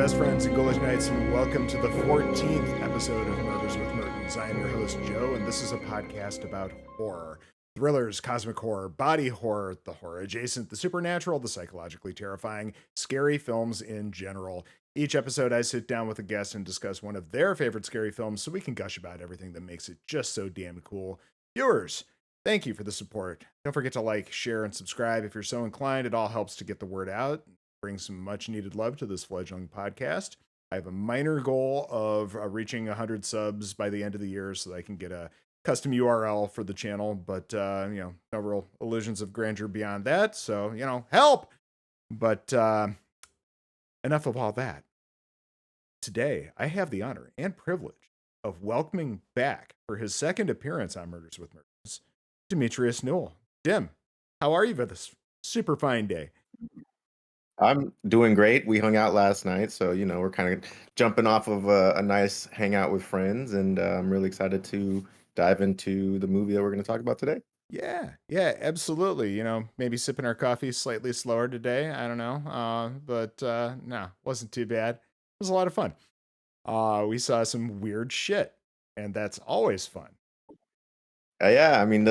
best friends and Ghoulish Knights, and welcome to the 14th episode of Murders with Mertens. I am your host, Joe, and this is a podcast about horror. Thrillers, cosmic horror, body horror, the horror adjacent, the supernatural, the psychologically terrifying, scary films in general. Each episode, I sit down with a guest and discuss one of their favorite scary films so we can gush about everything that makes it just so damn cool. Viewers, thank you for the support. Don't forget to like, share, and subscribe if you're so inclined. It all helps to get the word out, bring some much needed love to this fledgling podcast. I have a minor goal of reaching 100 subs by the end of the year so that I can get a custom URL for the channel, but no real illusions of grandeur beyond that. So, help. But enough of all that. Today, I have the honor and privilege of welcoming back for his second appearance on Murders with Murders, Demetrius Newell. Dim, how are you for this super fine day? I'm doing great. We hung out last night, so we're kind of jumping off of a nice hangout with friends, and I'm really excited to dive into the movie that we're going to talk about today. Yeah, absolutely. Maybe sipping our coffee slightly slower today. I don't know. But no, wasn't too bad. It was a lot of fun. We saw some weird shit, and that's always fun. Yeah, I mean,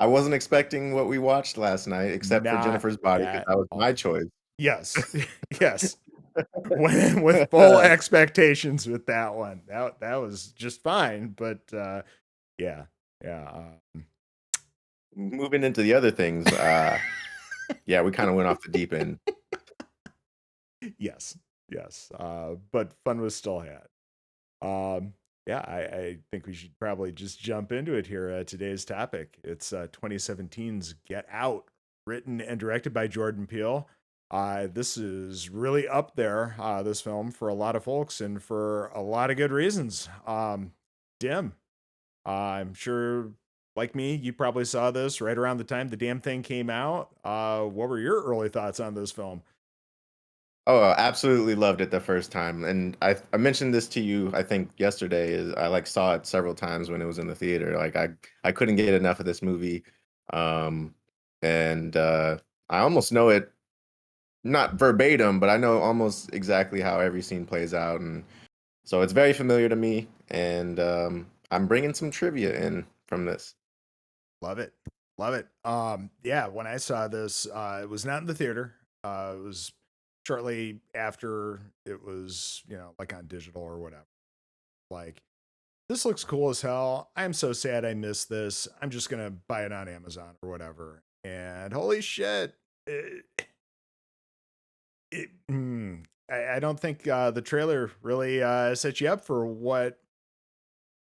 I wasn't expecting what we watched last night, except for Not Jennifer's Body, because at that was my all. choice. Yes, yes. Went in with full expectations with that one. That was just fine. But yeah. Moving into the other things, yeah, we kind of went off the deep end. Yes. But fun was still had. Yeah, I think we should probably just jump into it here. Today's topic. It's 2017's Get Out, written and directed by Jordan Peele. This is really up there, this film, for a lot of folks and for a lot of good reasons. Dim, I'm sure, like me, you probably saw this right around the time the damn thing came out. What were your early thoughts on this film? Oh, I absolutely loved it the first time, and I mentioned this to you, I think yesterday. Is I saw it several times when it was in the theater. I couldn't get enough of this movie, um, and I almost know it, not verbatim, but I know almost exactly how every scene plays out, and so it's very familiar to me. And I'm bringing some trivia in from this. Love it. Love it. Yeah, when I saw this, it was not in the theater. It was shortly after it was, like on digital or whatever. Like, this looks cool as hell. I'm so sad I missed this. I'm just gonna buy it on Amazon or whatever. And holy shit. I don't think the trailer really set you up for what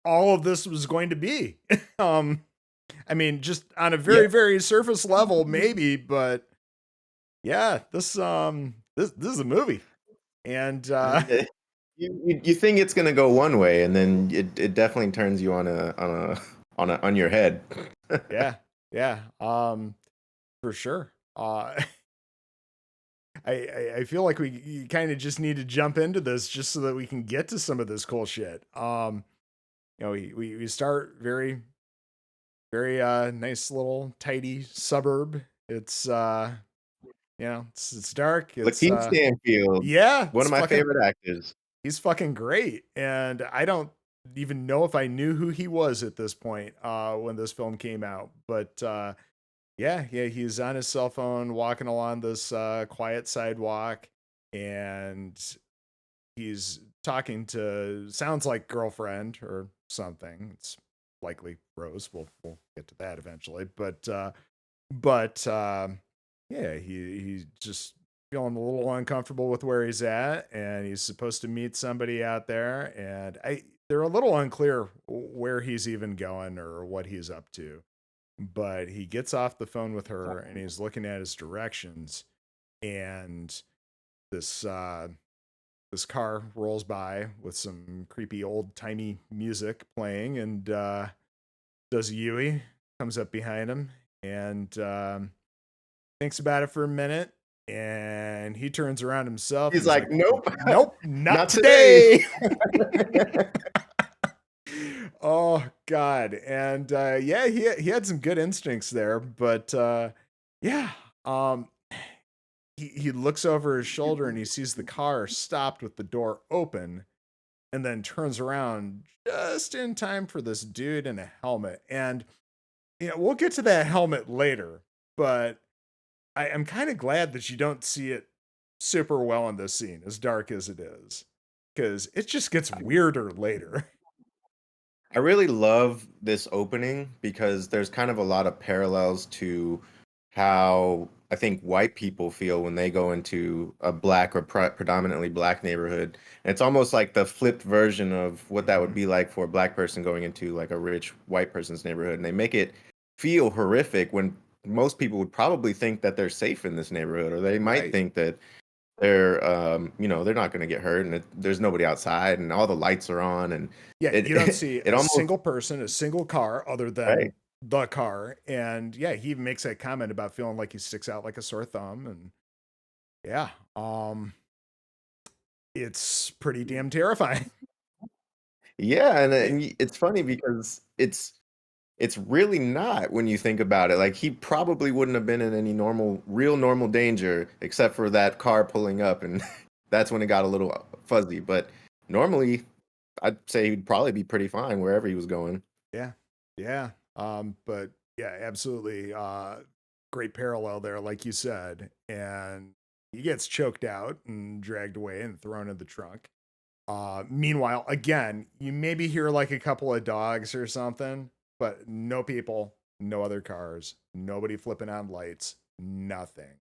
all of this was going to be. um I mean, just on a Yeah, very, very surface level, maybe, but yeah, this is a movie. And yeah. You think it's gonna go one way, and then it definitely turns you on your head. yeah, for sure. I feel like we kind of just need to jump into this just so that we can get to some of this cool shit. We start very, very nice little tidy suburb. It's it's dark. It's Lakeith Stanfield, yeah, one of my favorite actors. he's fucking great. And I don't even know if I knew who he was at this point when this film came out. But yeah, he's on his cell phone walking along this quiet sidewalk, and he's talking to, sounds like, girlfriend or something. It's likely Rose. We'll get to that eventually. But yeah, he's just feeling a little uncomfortable with where he's at, and he's supposed to meet somebody out there, and they're a little unclear where he's even going or what he's up to. But he gets off the phone with her, and he's looking at his directions, and this this car rolls by with some creepy old timey music playing, and does Yui comes up behind him and thinks about it for a minute, and he turns around himself and He's he's like, like, "Nope, nope, not not today." today. Oh god. And yeah, he had some good instincts there, but yeah, um he looks over his shoulder and he sees the car stopped with the door open, and then turns around just in time for this dude in a helmet. And we'll get to that helmet later, but I am kind of glad that you don't see it super well in this scene, as dark as it is, because it just gets weirder later. I really love this opening because there's kind of a lot of parallels to how I think white people feel when they go into a black or predominantly black neighborhood. And it's almost like the flipped version of what that would Mhm. be like for a black person going into like a rich white person's neighborhood. And they make it feel horrific when most people would probably think that they're safe in this neighborhood, or they might Right. think that they're they're not going to get hurt, and there's nobody outside and all the lights are on, and Yeah, it you don't see it a almost single person, a single car other right. than the car. And yeah, he even makes that comment about feeling like he sticks out like a sore thumb. And yeah, it's pretty damn terrifying. Yeah, It- it's funny because it's really not when you think about it. Like he probably wouldn't have been in any real normal danger except for that car pulling up, and that's when it got a little fuzzy. But normally, I'd say he'd probably be pretty fine wherever he was going. yeah, yeah. But yeah, absolutely. Great parallel there, like you said. And he gets choked out and dragged away and thrown in the trunk. Meanwhile, again, you maybe hear like a couple of dogs or something, but no people, no other cars, nobody flipping on lights, nothing.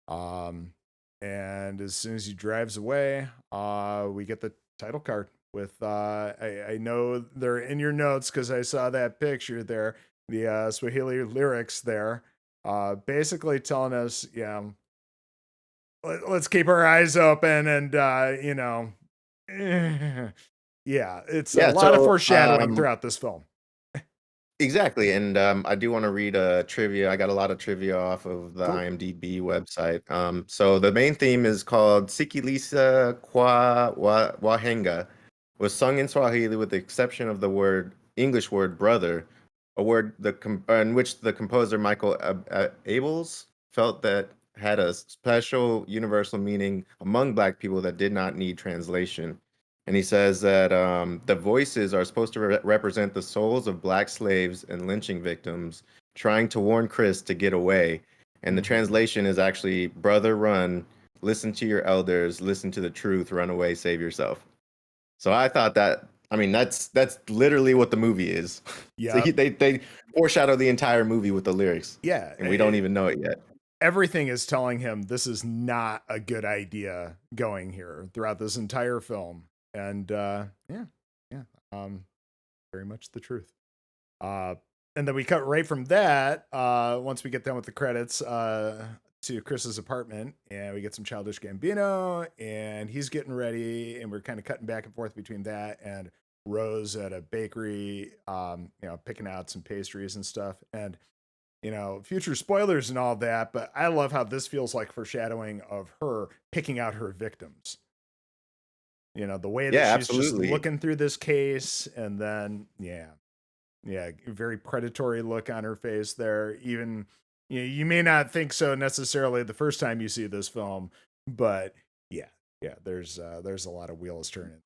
Um, and as soon as he drives away, we get the title card with I know they're in your notes because I saw that picture there, the Swahili lyrics there, basically telling us, yeah, let's keep our eyes open and yeah, it's a Yeah, lot of so foreshadowing throughout this film. exactly, and I do want to read trivia. I got a lot of trivia off of the Cool. IMDb website. So the main theme is called Sikilisa Wahenga, was sung in Swahili with the exception of the word English word brother, a word in which the composer Michael Abels felt that had a special universal meaning among Black people that did not need translation. And he says that the voices are supposed to represent the souls of Black slaves and lynching victims trying to warn Chris to get away. And the Mhm. translation is actually, brother, run, listen to your elders, listen to the truth, run away, save yourself. So I thought that, I mean, that's literally what the movie is. So Yep. they foreshadow the entire movie with the lyrics, Yeah. and we don't even know it yet. Everything is telling him this is not a good idea going here throughout this entire film. And yeah, yeah, very much the truth. Uh, and then we cut right from that, once we get done with the credits, to Chris's apartment, and we get some Childish Gambino, and he's getting ready, and we're kind of cutting back and forth between that and Rose at a bakery, picking out some pastries and stuff. And future spoilers and all that, but I love how this feels like foreshadowing of her picking out her victims. The way that Yeah, she's just absolutely. looking through this case, and then yeah, very predatory look on her face there. Even you may not think so necessarily the first time you see this film, but yeah, yeah, there's a lot of wheels turning.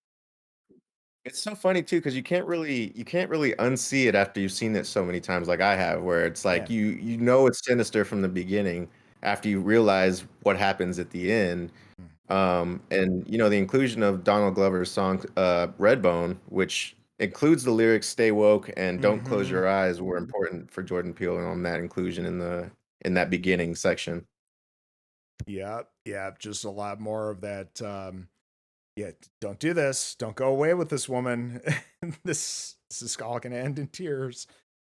It's so funny too because you can't really unsee it after you've seen it so many times like I have, where it's Yeah. like you know it's sinister from the beginning after you realize what happens at the end. Mm. And the inclusion of Donald Glover's song Redbone, which includes the lyrics "Stay woke" and "Don't close Mm-hmm. your eyes," were important for Jordan Peele on that inclusion in that beginning section. Yeah, yeah, just a lot more of that. Yeah, don't do this. Don't go away with this woman. This is all gonna end in tears.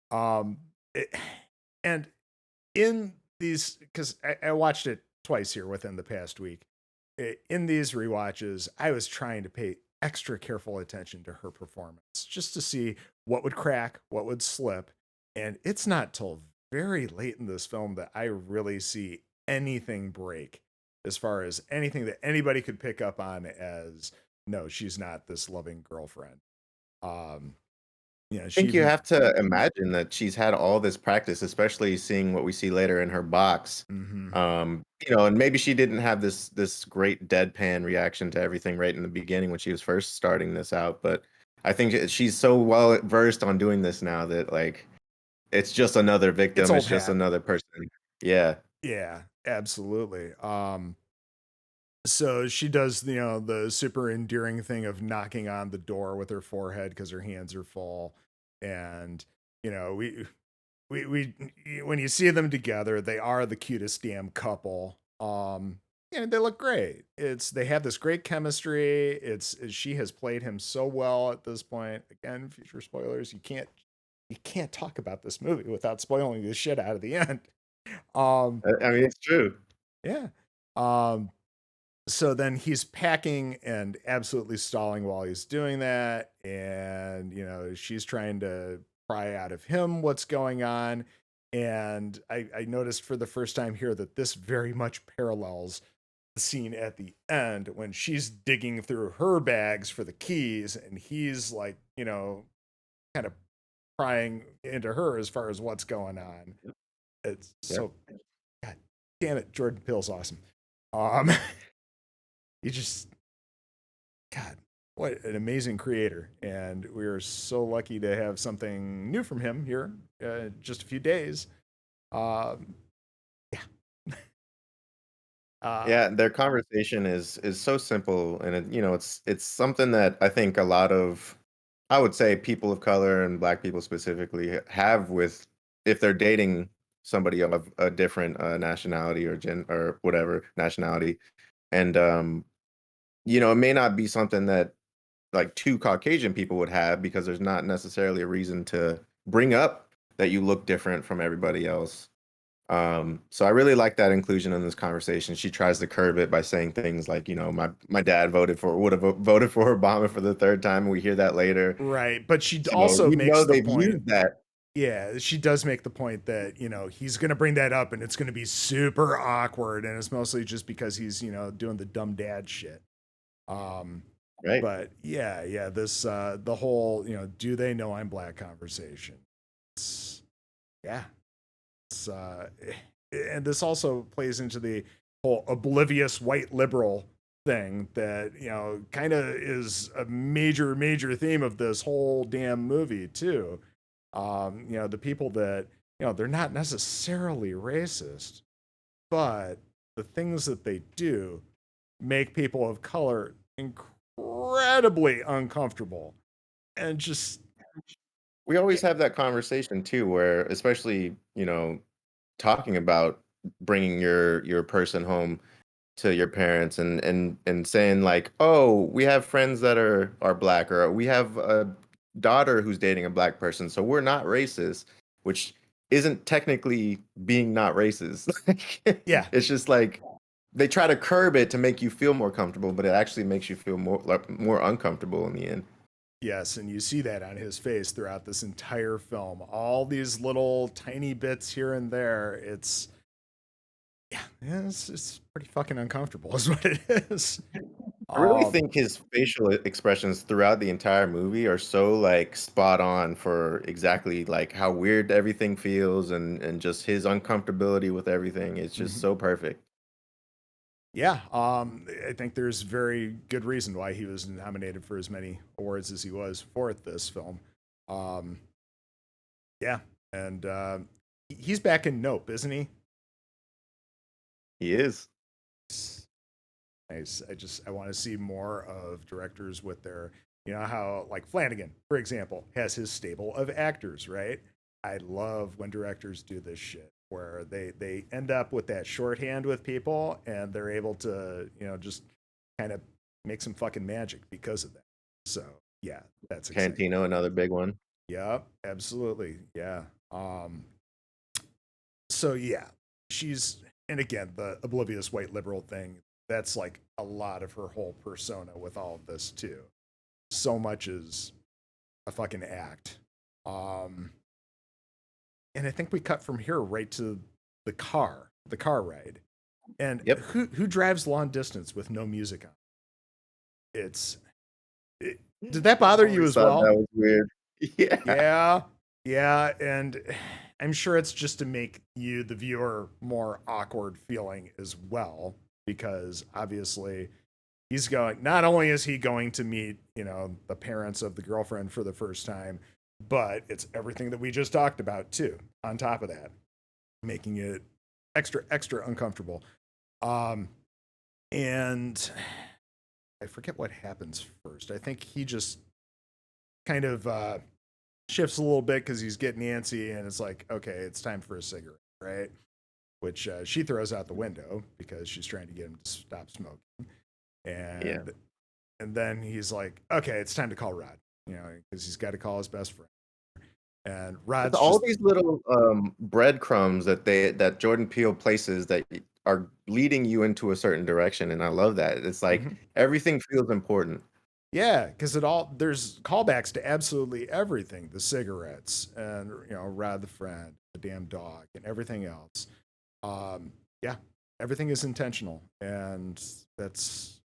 Um, it, and in these, because I watched it twice here within the past week. In these rewatches, I was trying to pay extra careful attention to her performance, just to see what would crack, what would slip. And it's not till very late in this film that I really see anything break, as far as anything that anybody could pick up on as, no, she's not this loving girlfriend. Um, she think you even. have to imagine that she's had all this practice, especially seeing what we see later in her box. Hmm. And maybe she didn't have this great deadpan reaction to everything right in the beginning when she was first starting this out, but I think she's so well versed on doing this now that like it's just another It's victim, it's old just hat. another person. Yeah. Yeah, absolutely. So she does, the super endearing thing of knocking on the door with her forehead because her hands are full, and we when you see them together, they are the cutest damn couple. And they look great. They have this great chemistry. She has played him so well at this point. Again, future spoilers. You can't talk about this movie without spoiling the shit out of the end. Um, I mean, it's true. yeah. Um, so then he's packing and absolutely stalling while he's doing that, and she's trying to pry out of him what's going on. And I noticed for the first time here that this very much parallels the scene at the end when she's digging through her bags for the keys, and he's like, kind of prying into her as far as what's going on. It's Yep. so, god damn it, Jordan Peele's awesome. um he just, God, what an amazing creator. And we are so lucky to have something new from him here, just a few days. Um, yeah. Yeah, their conversation is so simple, and it's something that I think a lot of, I would say, people of color and Black people specifically have with, if they're dating somebody of a different nationality or gen or whatever nationality, and it may not be something that like two Caucasian people would have because there's not necessarily a reason to bring up that you look different from everybody else. So I really like that inclusion in this conversation. She tries to curb it by saying things like, my dad would have voted for Obama for the third time. And we hear that later. right. But she So also we makes know the they've point. used that. Yeah, she does make the point that, he's going to bring that up and it's going to be super awkward. And it's mostly just because he's, doing the dumb dad shit. Um, Right. but yeah, this, the whole, do they know I'm Black conversation. It's, yeah, and this also plays into the whole oblivious white liberal thing that kind of is a major theme of this whole damn movie too. The people that they're not necessarily racist, but the things that they do make people of color incredibly uncomfortable. And just, We yeah, always have that conversation too, where especially, talking about bringing your person home to your parents and saying like, oh, we have friends that are Black, or we have a daughter who's dating a Black person, so we're not racist, which isn't technically being not racist. Like, yeah. it's just like they try to curb it to make you feel more comfortable, but it actually makes you feel more uncomfortable in the end. Yes, and you see that on his face throughout this entire film. All these little tiny bits here and there. It's pretty fucking uncomfortable, is what it is. I really Um, think his facial expressions throughout the entire movie are so like spot on for exactly like how weird everything feels and just his uncomfortability with everything. It's just mhm. so perfect. Yeah, I think there's very good reason why he was nominated for as many awards as he was for this film. Um, yeah, and he's back in Nope, isn't he? He is. Nice. I want to see more of directors with their, how like Flanagan, for example, has his stable of actors, right? I love when directors do this shit where they end up with that shorthand with people and they're able to, just kind of make some fucking magic because of that. So yeah, that's exciting. Tarantino, another big one. Yep, absolutely. Yeah. So yeah, she's, and again, the oblivious white liberal thing, that's like a lot of her whole persona with all of this too. So much is a fucking act. Um and I think we cut from here right to the car ride. And Yep. who drives long distance with no music on? It's it, I did that bother you always as thought well? that was weird. Yeah. Yeah, yeah, and I'm sure it's just to make you, the viewer, more awkward feeling as well, because obviously he's going. Not only is he going to meet, the parents of the girlfriend for the first time, but it's everything that we just talked about too. On top of that, making it extra uncomfortable. Um, and I forget what happens first. I think he just kind of shifts a little bit because he's getting antsy, and it's like, okay, it's time for a cigarette, right? Which she throws out the window because she's trying to get him to stop smoking. Yeah. And then he's like, okay, it's time to call Rod, because he's got to call his best friend. And It's Rod's all just, these little breadcrumbs that Jordan Peele places that are leading you into a certain direction, and I love that. It's like mhm. everything feels important. Yeah, because there's callbacks to absolutely everything, the cigarettes and, Rod the friend, the damn dog, and everything else. Yeah, everything is intentional, and that's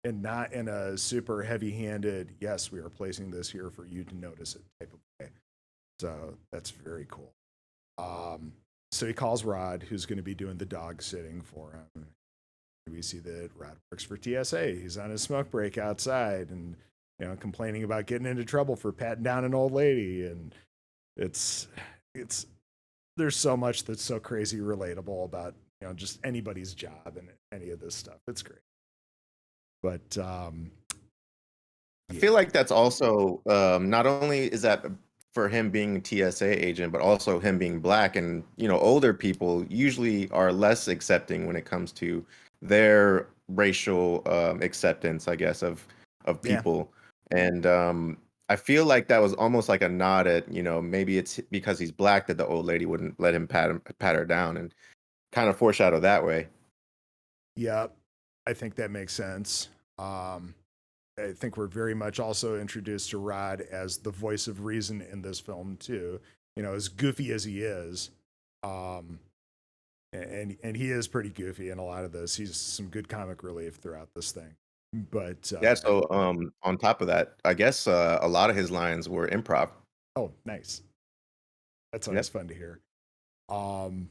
and not in a super heavy-handed, yes, we are placing this here for you to notice it type of way. So that's very cool. Um, so he calls Rod, who's going to be doing the dog sitting for him. We see that Rod works for TSA. He's on his smoke break outside, and complaining about getting into trouble for patting down an old lady. And it's it's there's so much that's so crazy relatable about just anybody's job and any of this stuff. It's great. But I yeah, feel like that's also not only is that for him being a TSA agent, but also him being black, and older people usually are less accepting when it comes to their racial acceptance, I guess, of yeah, people. And I feel like that was almost like a nod at, maybe it's because he's black that the old lady wouldn't let him pat her down, and kind of foreshadow that way. yeah. I think that makes sense. Um, I think we're very much also introduced to Rod as the voice of reason in this film too. As goofy as he is, um, and he is pretty goofy in a lot of this. He's some good comic relief throughout this thing. But Yeah, so on top of that, I guess a lot of his lines were improv. oh, nice. That's always Yep. fun to hear. Um,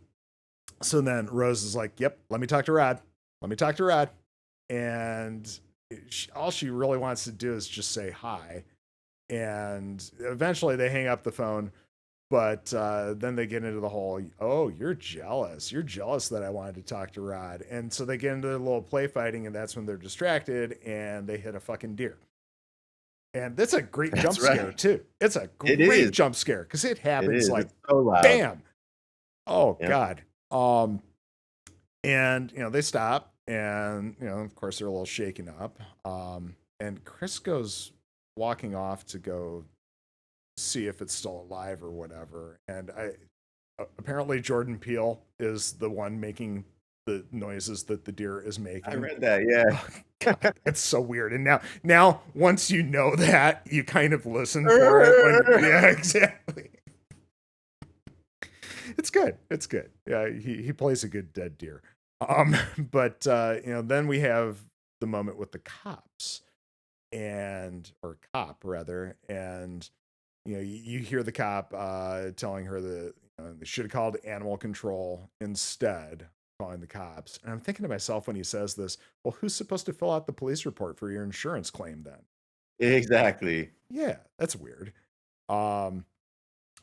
so then Rose is like, "Yep, let me talk to Rod. Let me talk to Rod." And all she really wants to do is just say hi. And eventually they hang up the phone. But then they get into the whole, oh, you're jealous. You're jealous that I wanted to talk to Rod. And so they get into a little play fighting, and that's when they're distracted and they hit a fucking deer. And that's a great jump That's scare, right. too. It's a It great is. jump scare because it It happens is. like It's so loud. bam. Oh, Yep. God. And, they stop, and, of course, they're a little shaken up. And Chris goes walking off to go see if it's still alive or whatever. And apparently Jordan Peele is the one making the noises that the deer is I making. read that. Yeah. Oh, God, it's so weird. And now once you know that, you kind of listen for it when yeah, exactly. It's good. It's good. Yeah, he plays a good dead deer. But then we have the moment with the cops or cop rather, and you hear the cop telling her that they should have called animal control instead, calling the cops. And I'm thinking to myself when he says this, well, who's supposed to fill out the police report for your insurance claim then? Exactly. Yeah, that's weird. Um,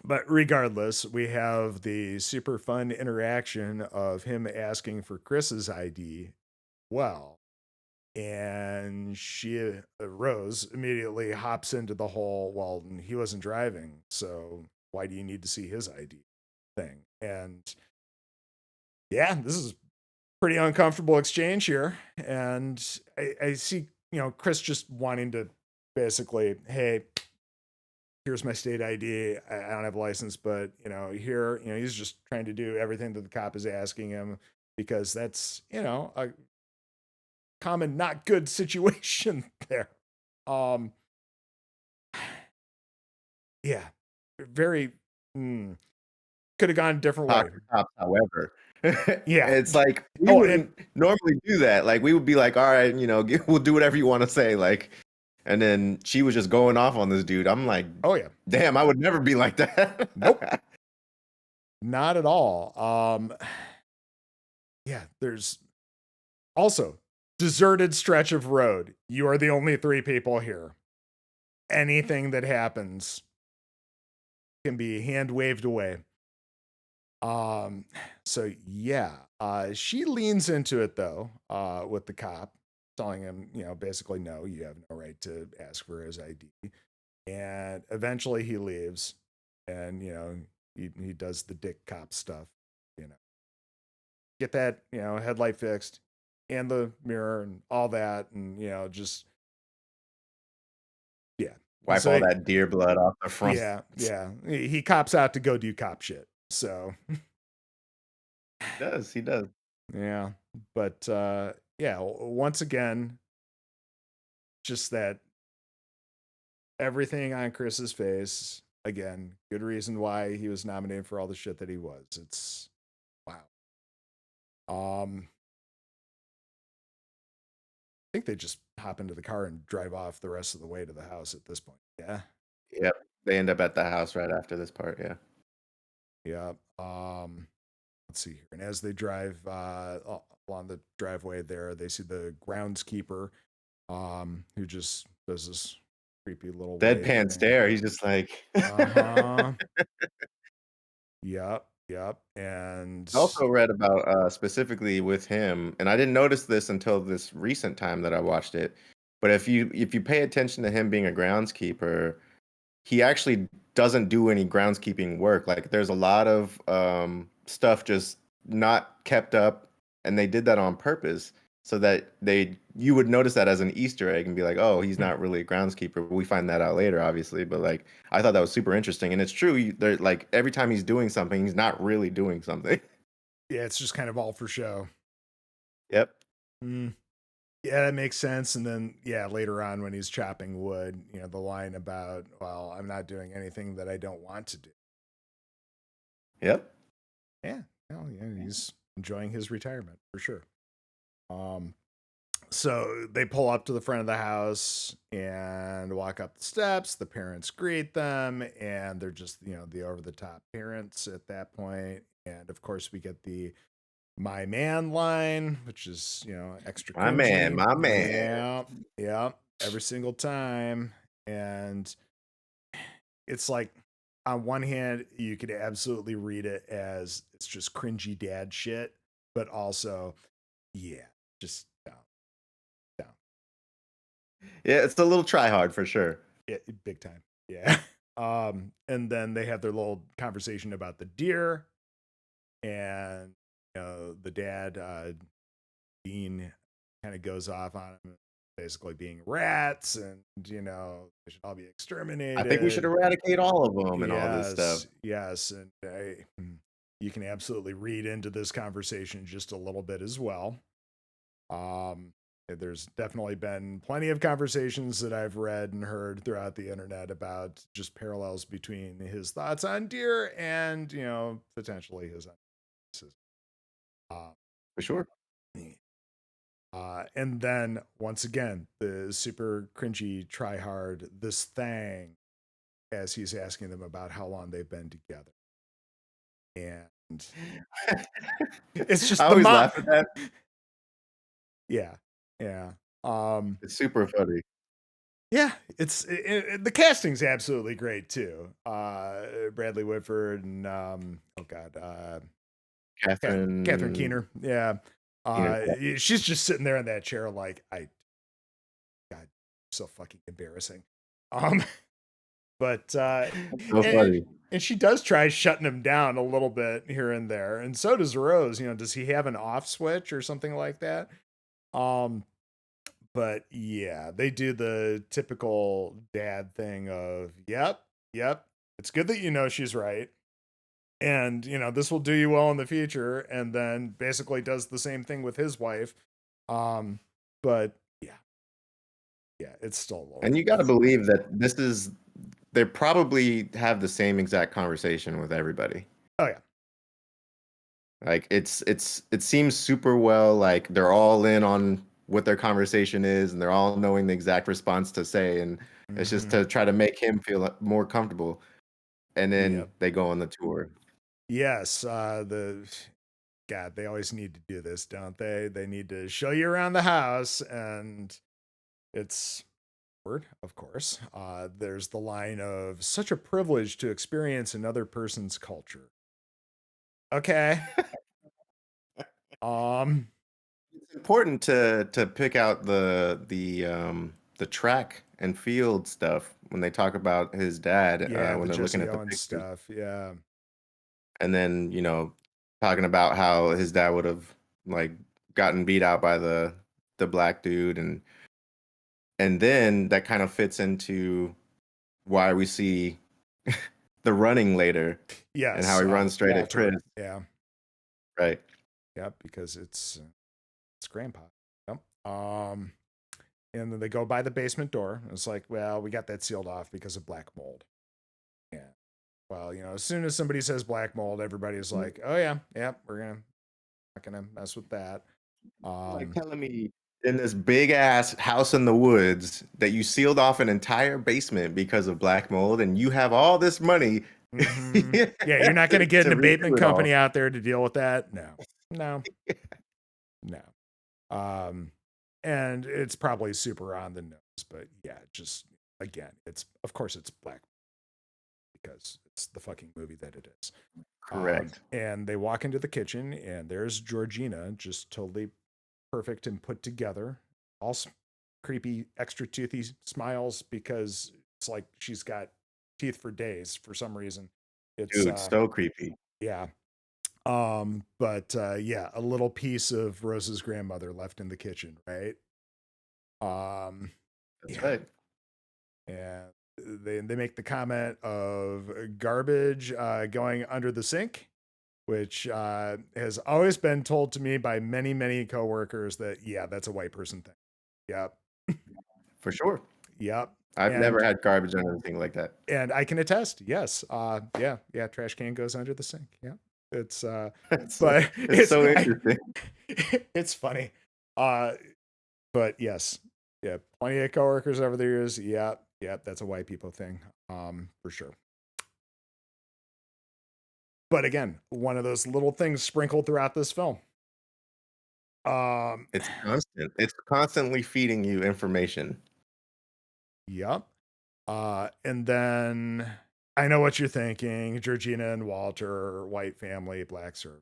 but regardless, we have the super fun interaction of him asking for Chris's ID. Well, and Rose immediately hops into the whole, well, he wasn't driving, so why do you need to see his ID thing? And yeah, this is pretty uncomfortable exchange here. And I see, Chris just wanting to basically, hey, here's my state ID. I don't have a license, but here, he's just trying to do everything that the cop is asking him because that's, a common not good situation there. Um, yeah, very could have gone a different way. Talk to cops, however. Yeah. It's like we Oh, and wouldn't normally do that. Like we would be like, all right, we'll do whatever you want to say. Like And then she was just going off on this dude. I'm like, Oh yeah. damn, I would never be like that. Nope. Not at all. Yeah, there's also deserted stretch of road. You are the only 3 people here. Anything that happens can be hand waved away. So yeah, she leans into it though, with the cop telling him, basically, no, you have no right to ask for his ID. And eventually he leaves and, he does the dick cop stuff, get that, headlight fixed and the mirror and all that. And, just, yeah. Wipe So, all that deer blood off the front. yeah. He cops out to go do cop shit. So, He does. yeah. But, yeah, once again, just that everything on Chris's face. Again, good reason why he was nominated for all the shit that he was. It's wow. I think they just hop into the car and drive off the rest of the way to the house at this point. Yeah. Yep. They end up at the house right after this part. Yeah. Yeah. Let's see here. And as they drive along the driveway there, they see the groundskeeper, who just does this creepy little Deadpan stare. He's just like. uh-huh. Yep. And I also read about specifically with him, and I didn't notice this until this recent time that I watched it. But if you pay attention to him being a groundskeeper, he actually doesn't do any groundskeeping work. Like there's a lot of stuff just not kept up, and they did that on purpose so that you would notice that as an Easter egg and be like, oh, he's not really a groundskeeper. We find that out later, obviously, but like I thought that was super interesting, and it's true. They're like every time he's doing something, he's not really doing something. yeah, it's just kind of all for show. Yep. Yeah, that makes sense. And then, yeah, later on when he's chopping wood, the line about, well, I'm not doing anything that I don't want to do. Yep. Yeah. Well, yeah, he's enjoying his retirement for sure. So they pull up to the front of the house and walk up the steps. The parents greet them, and they're just, the over the top parents at that point. And of course, we get the my man line, which is, extra cringy. My man. Yeah. Every single time. And it's like, on one hand, you could absolutely read it as it's just cringy dad shit, but also, yeah, just down. Yeah, it's a little try hard for sure. Yeah, big time. Yeah. And then they have their little conversation about the deer, and the dad, Dean, kind of goes off on him, basically being rats, and they should all be exterminated. I think we should eradicate all of them and all this stuff. Yes, and you can absolutely read into this conversation just a little bit as well. There's definitely been plenty of conversations that I've read and heard throughout the internet about just parallels between his thoughts on deer and, potentially his For sure. And then once again, the super cringy try hard this thing as he's asking them about how long they've been together. And it's just I always laugh at that. Yeah. It's super funny. Yeah, it's the casting's absolutely great too. Bradley Whitford and Catherine Keener. Yeah. She's just sitting there in that chair like, God, so fucking embarrassing. But so funny. And she does try shutting him down a little bit here and there, and so does Rose. Does he have an off switch or something like that? But yeah, they do the typical dad thing of, yep, it's good that she's right, and this will do you well in the future, and then basically does the same thing with his wife. But yeah, it's still a little. And you got to believe that they probably have the same exact conversation with everybody. Oh yeah. Like it seems super well, like they're all in on what their conversation is, and they're all knowing the exact response to say, and it's just Mm-hmm. to try to make him feel more comfortable. And then Yep. they go on the tour. Yes. The God, they always need to do this, don't they? They need to show you around the house, and it's word, of course. There's the line of such a privilege to experience another person's culture. Okay. Um. It's important to pick out the track and field stuff when they talk about his dad, Yeah, when the they're looking Jesse at the Owens pictures. stuff. Yeah. And then, talking about how his dad would have like gotten beat out by the black dude, and then that kind of fits into why we see the running later and how Yes. he runs straight at Walter. Chris, Yeah. right? Yep. Because it's Grandpa. Yep. And then they go by the basement door. It's like, well, we got that sealed off because of black mold. Yeah. Well, as soon as somebody says black mold, everybody's like, oh yeah, yep, we're not gonna mess with that. Like Um, telling me in this big ass house in the woods that you sealed off an entire basement because of black mold, and you have all this money mhm. Yeah, you're not gonna get an to abatement redo it all. company out there to deal with that. No, no, no. Um, and it's probably super on the nose, but yeah, just again, it's of course it's black because it's the fucking movie that it is. Correct. And they walk into the kitchen, and there's Georgina, just totally perfect and put together, all creepy, extra toothy smiles because it's like she's got teeth for days for some reason. It's Dude, so creepy. yeah. But yeah, a little piece of Rose's grandmother left in the kitchen, right? Um, That's yeah, right. and they make the comment of garbage going under the sink, which has always been told to me by many coworkers that yeah, that's a white person thing. Yep, For sure. yep, I've never and had garbage or anything like that. I can attest. Yes, yeah, trash can goes under the sink. Yeah, it's It's so, but it's it's so interesting. it's funny. Uh, but yes, yeah, plenty of coworkers over the years. Yeah, that's a white people thing, for sure. But again, one of those little things sprinkled throughout this film. Um, It's constant. It's constantly feeding you information. yep. And then I know what you're thinking. Georgina and Walter, white family, black servant.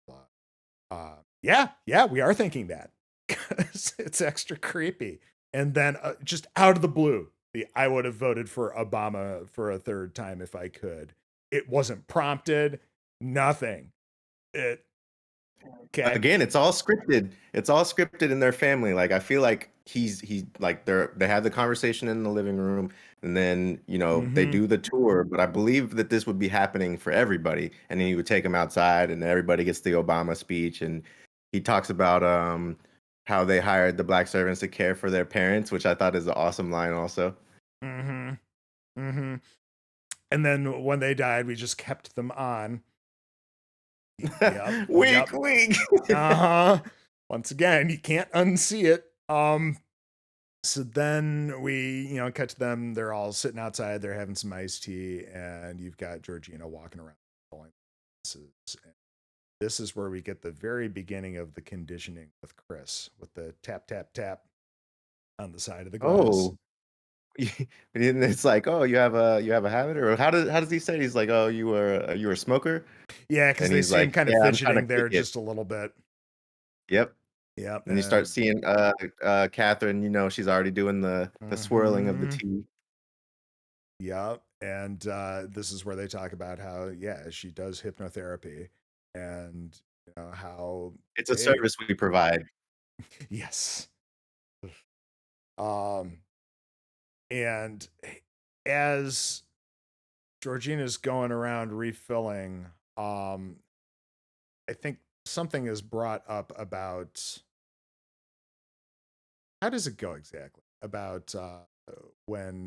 Blah. Yeah, we are thinking that because it's extra creepy. And then just out of the blue, I would have voted for Obama for a third time if I could. It wasn't prompted, nothing. It okay. Again, it's all scripted. It's all scripted in their family. Like I feel like he's like they have the conversation in the living room, and then they Mm-hmm. do the tour. But I believe that this would be happening for everybody, and then he would take them outside, and everybody gets the Obama speech, and he talks about how they hired the black servants to care for their parents, which I thought is an awesome line also. Mm-hmm. Mm-hmm. And then when they died, we just kept them on. Yep. Wink, Yep. wink. Uh-huh. Once again, you can't unsee it. So then we, cut to them. They're all sitting outside. They're having some iced tea, and you've got Georgina walking around. This is where we get the very beginning of the conditioning with Chris, with the tap tap tap on the side of the glass. Oh, and it's like, oh, you have a habit, or how does he say it? He's like, oh, you were a smoker, Yeah, because and they he's see him like, kind of yeah, I'm trying to fidgeting kick there it. just a little bit. Yep. Yep, And you start and seeing Catherine, she's already doing the swirling of the mhm. tea. Yep. And this is where they talk about how, yeah, she does hypnotherapy and how, It's a hey, service we provide. yes. Um, and as Georgina's going around refilling, I think something is brought up about how does it go exactly? About when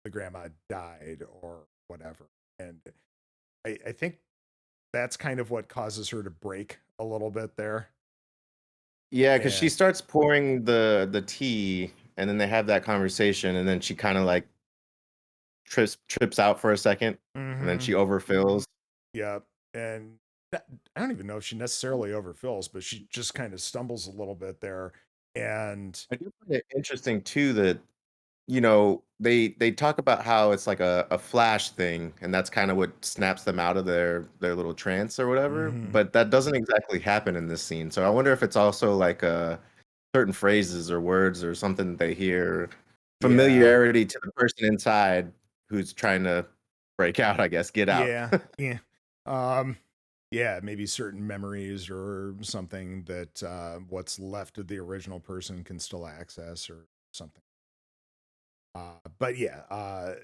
the grandma died or whatever. And I think that's kind of what causes her to break a little bit there. Yeah, because she And starts pouring the tea, and then they have that conversation, and then she kind of like trips out for a second, and then mm-hmm, she overfills. yeah, and I don't even know if she necessarily overfills, but she just kind of stumbles a little bit there. And I do find it interesting too that they talk about how it's like a flash thing, and that's kind of what snaps them out of their little trance or whatever. mhm, But that doesn't exactly happen in this scene. So I wonder if it's also like certain phrases or words or something that they hear, yeah, familiarity to the person inside who's trying to break out, I guess, get out. yeah, yeah. Um, yeah, maybe certain memories or something that what's left of the original person can still access or something. But yeah,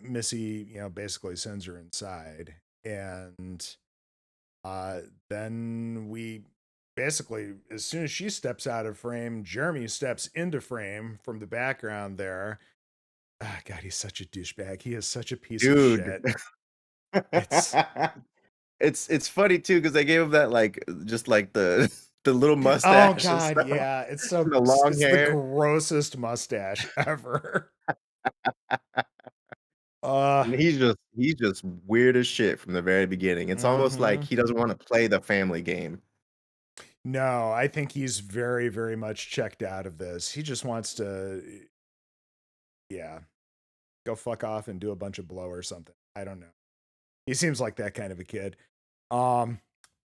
Missy, basically sends her inside, and uh, then we basically, as soon as she steps out of frame, Jeremy steps into frame from the background there. Ah, God, he's such a douchebag. He is such a piece of Dude. shit. It's It's funny too because they gave him that like just like the the little oh mustache and God, stuff, yeah, and the long it's the hair. grossest mustache ever. Uh, And he's just weird as shit from the very beginning. It's almost like mhm. he doesn't want to play the family game. No, I think he's very, very much checked out of this. He just wants to, yeah, go fuck off and do a bunch of blow or something. I don't know. He seems like that kind of a kid. Um,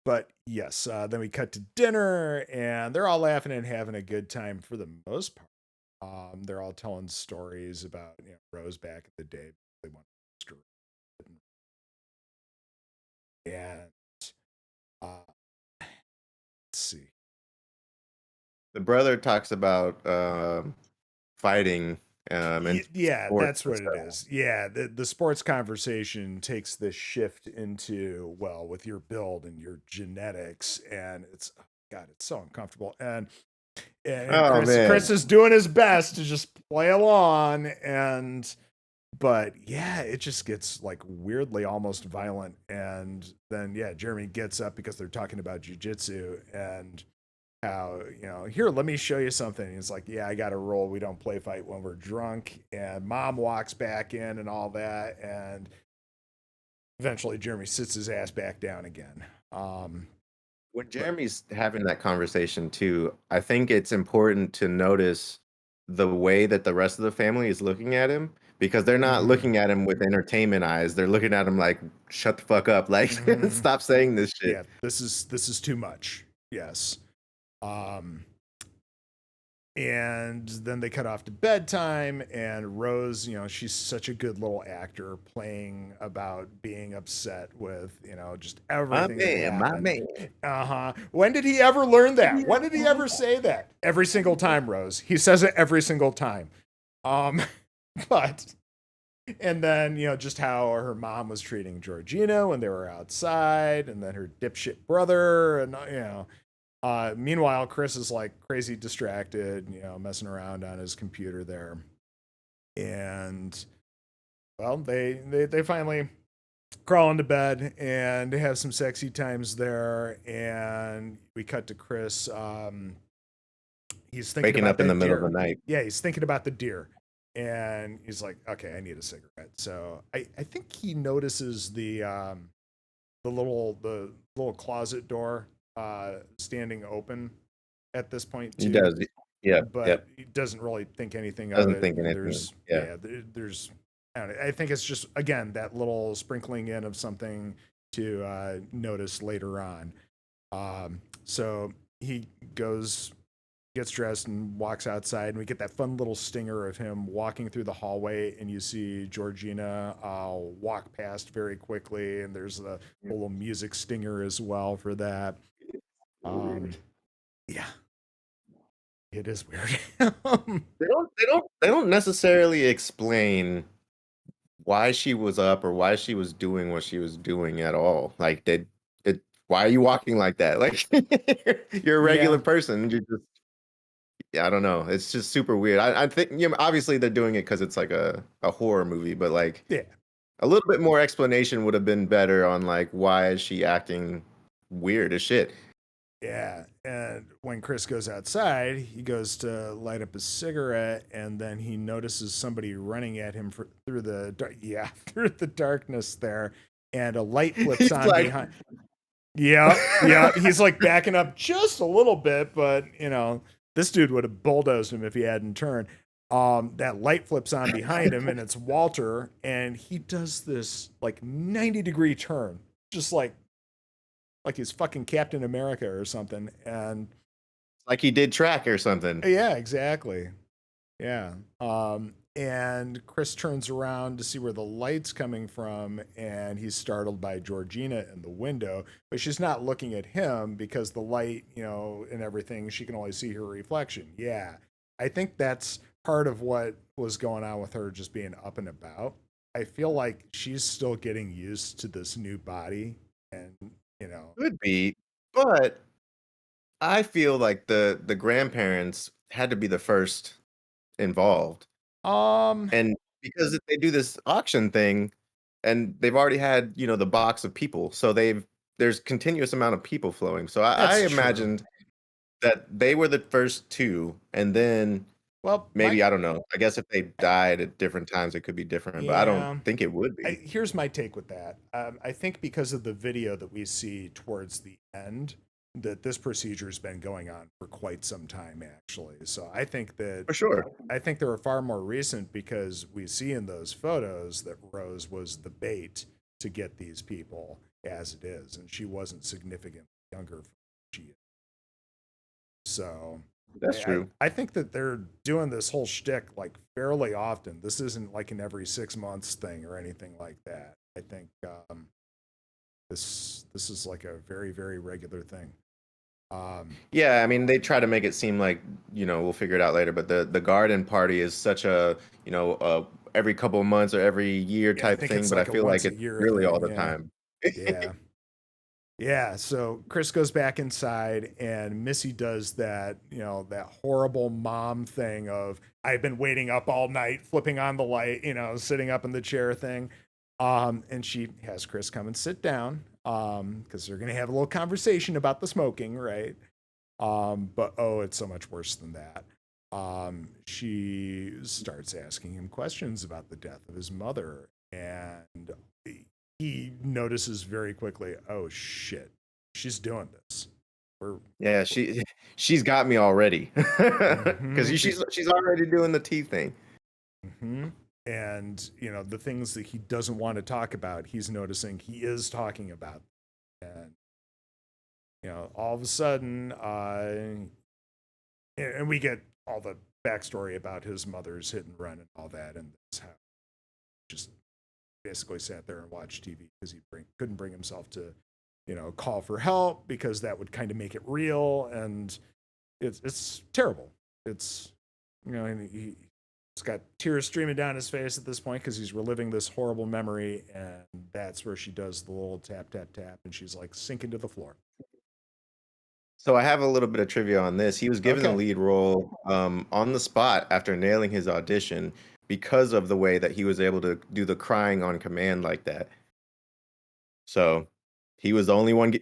but yes, then we cut to dinner and they're all laughing and having a good time for the most part. They're all telling stories about Rose back in the day. They want to and uh, let's see. The brother talks about fighting and Yeah, sports that's and what it stuff. is. Yeah, the sports conversation takes this shift into, well, with your build and your genetics, and it's oh God, it's so uncomfortable. And Oh Chris man. is doing his best to just play along, and but yeah, it just gets like weirdly almost violent. And then yeah, Jeremy gets up because they're talking about jujitsu and how here, let me show you something. And he's like, yeah, I got a rule, we don't play fight when we're drunk. And mom walks back in and all that, and eventually Jeremy sits his ass back down again. When But Jeremy's having that conversation too, I think it's important to notice the way that the rest of the family is looking at him because they're not mhm, looking at him with entertainment eyes. They're looking at him like, shut the fuck up. Like, mhm. stop saying this shit. Yeah, this is too much. Yes. um and then they cut off to bedtime, and Rose, she's such a good little actor playing about being upset with just My everything that man, my happened. man. Uh-huh. When did he ever learn that? When did he ever say that? Every single time, Rose. He says it every single time. um but and then just how her mom was treating Georgina when they were outside, and then her dipshit brother, and meanwhile, Chris is like crazy distracted, messing around on his computer there. And well, they finally crawl into bed and they have some sexy times there. And we cut to Chris. He's thinking Waking about up in the that middle of the deer. night. Yeah, he's thinking about the deer. And he's like, okay, I need a cigarette. So I think he notices the little closet door standing open at this point He too, does. Yep, but yep. he doesn't really think anything of Doesn't it. think And anything. there's Yeah. yeah, there's I don't know, I think it's just again that little sprinkling in of something to notice later on. So he goes, gets dressed, and walks outside, and we get that fun little stinger of him walking through the hallway, and you see Georgina walk past very quickly, and there's a little music stinger as well for that. Weird. Um, yeah, it is weird. They don't necessarily explain why she was up or why she was doing what she was doing at all. Like, why are you walking like that? Like, you're a regular Yeah, person. You just, yeah, I don't know. It's just super weird. I think, obviously they're doing it because it's like a horror movie, but like yeah, a little bit more explanation would have been better on like why is she acting weird as shit. Yeah, and when Chris goes outside, he goes to light up a cigarette, and then he notices somebody running at him through the through the darkness there, and a light flips He's on like, behind. Yeah, yeah, he's like backing up just a little bit, but this dude would have bulldozed him if he hadn't turned. That light flips on behind him, and it's Walter, and he does this like 90-degree turn, just like he's fucking Captain America or something. And like he did track or something. yeah, exactly. Yeah. And Chris turns around to see where the light's coming from, and he's startled by Georgina in the window, but she's not looking at him because the light, and everything, she can only see her reflection. Yeah. I think that's part of what was going on with her just being up and about. I feel like she's still getting used to this new body, and, you know, Could be, but I feel like the grandparents had to be the first involved. um, And because if they do this auction thing, and they've already had, the box of people, so there's continuous amount of people flowing. So I that's true. imagined that they were the first two, and then Well, maybe, I don't know. I guess if they died at different times, it could be different, but I don't yeah. think it would be. Here's my take with that. I think because of the video that we see towards the end, that this procedure has been going on for quite some time, actually. So I think that For sure. I think they were far more recent because we see in those photos that Rose was the bait to get these people as it is, and she wasn't significantly younger than she is. So That's true. I think that they're doing this whole shtick like fairly often. This isn't like an every 6 months thing or anything like that. I think this is like a very very regular thing. Um, Yeah, I mean, they try to make it seem like, we'll figure it out later, but the garden party is such a, every couple of months or every year yeah, I type think thing, it's but I like a feel like once a it's year really all thing. the Yeah, time. yeah, yeah. So Chris goes back inside, and Missy does that, that horrible mom thing of I've been waiting up all night, flipping on the light, sitting up in the chair thing. And she has Chris come and sit down, because they're gonna have a little conversation about the smoking, right? But oh, it's so much worse than that. She starts asking him questions about the death of his mother, and he notices very quickly, oh shit, she's doing this. We're Yeah, she's got me already. Because mm-hmm, she's already doing the tea thing. mm-hmm. And the things that he doesn't want to talk about, he's noticing he is talking about, and all of a sudden, and we get all the backstory about his mother's hit and run and all that, and this how just basically sat there and watched TV because he couldn't bring himself to, call for help because that would kind of make it real, and it's terrible. It's and he's got tears streaming down his face at this point because he's reliving this horrible memory, and that's where she does the little tap tap tap, and she's like sinking to the floor. So I have a little bit of trivia on this. He was given the Okay. lead role on the spot after nailing his audition because of the way that he was able to do the crying on command like that. So he was the only one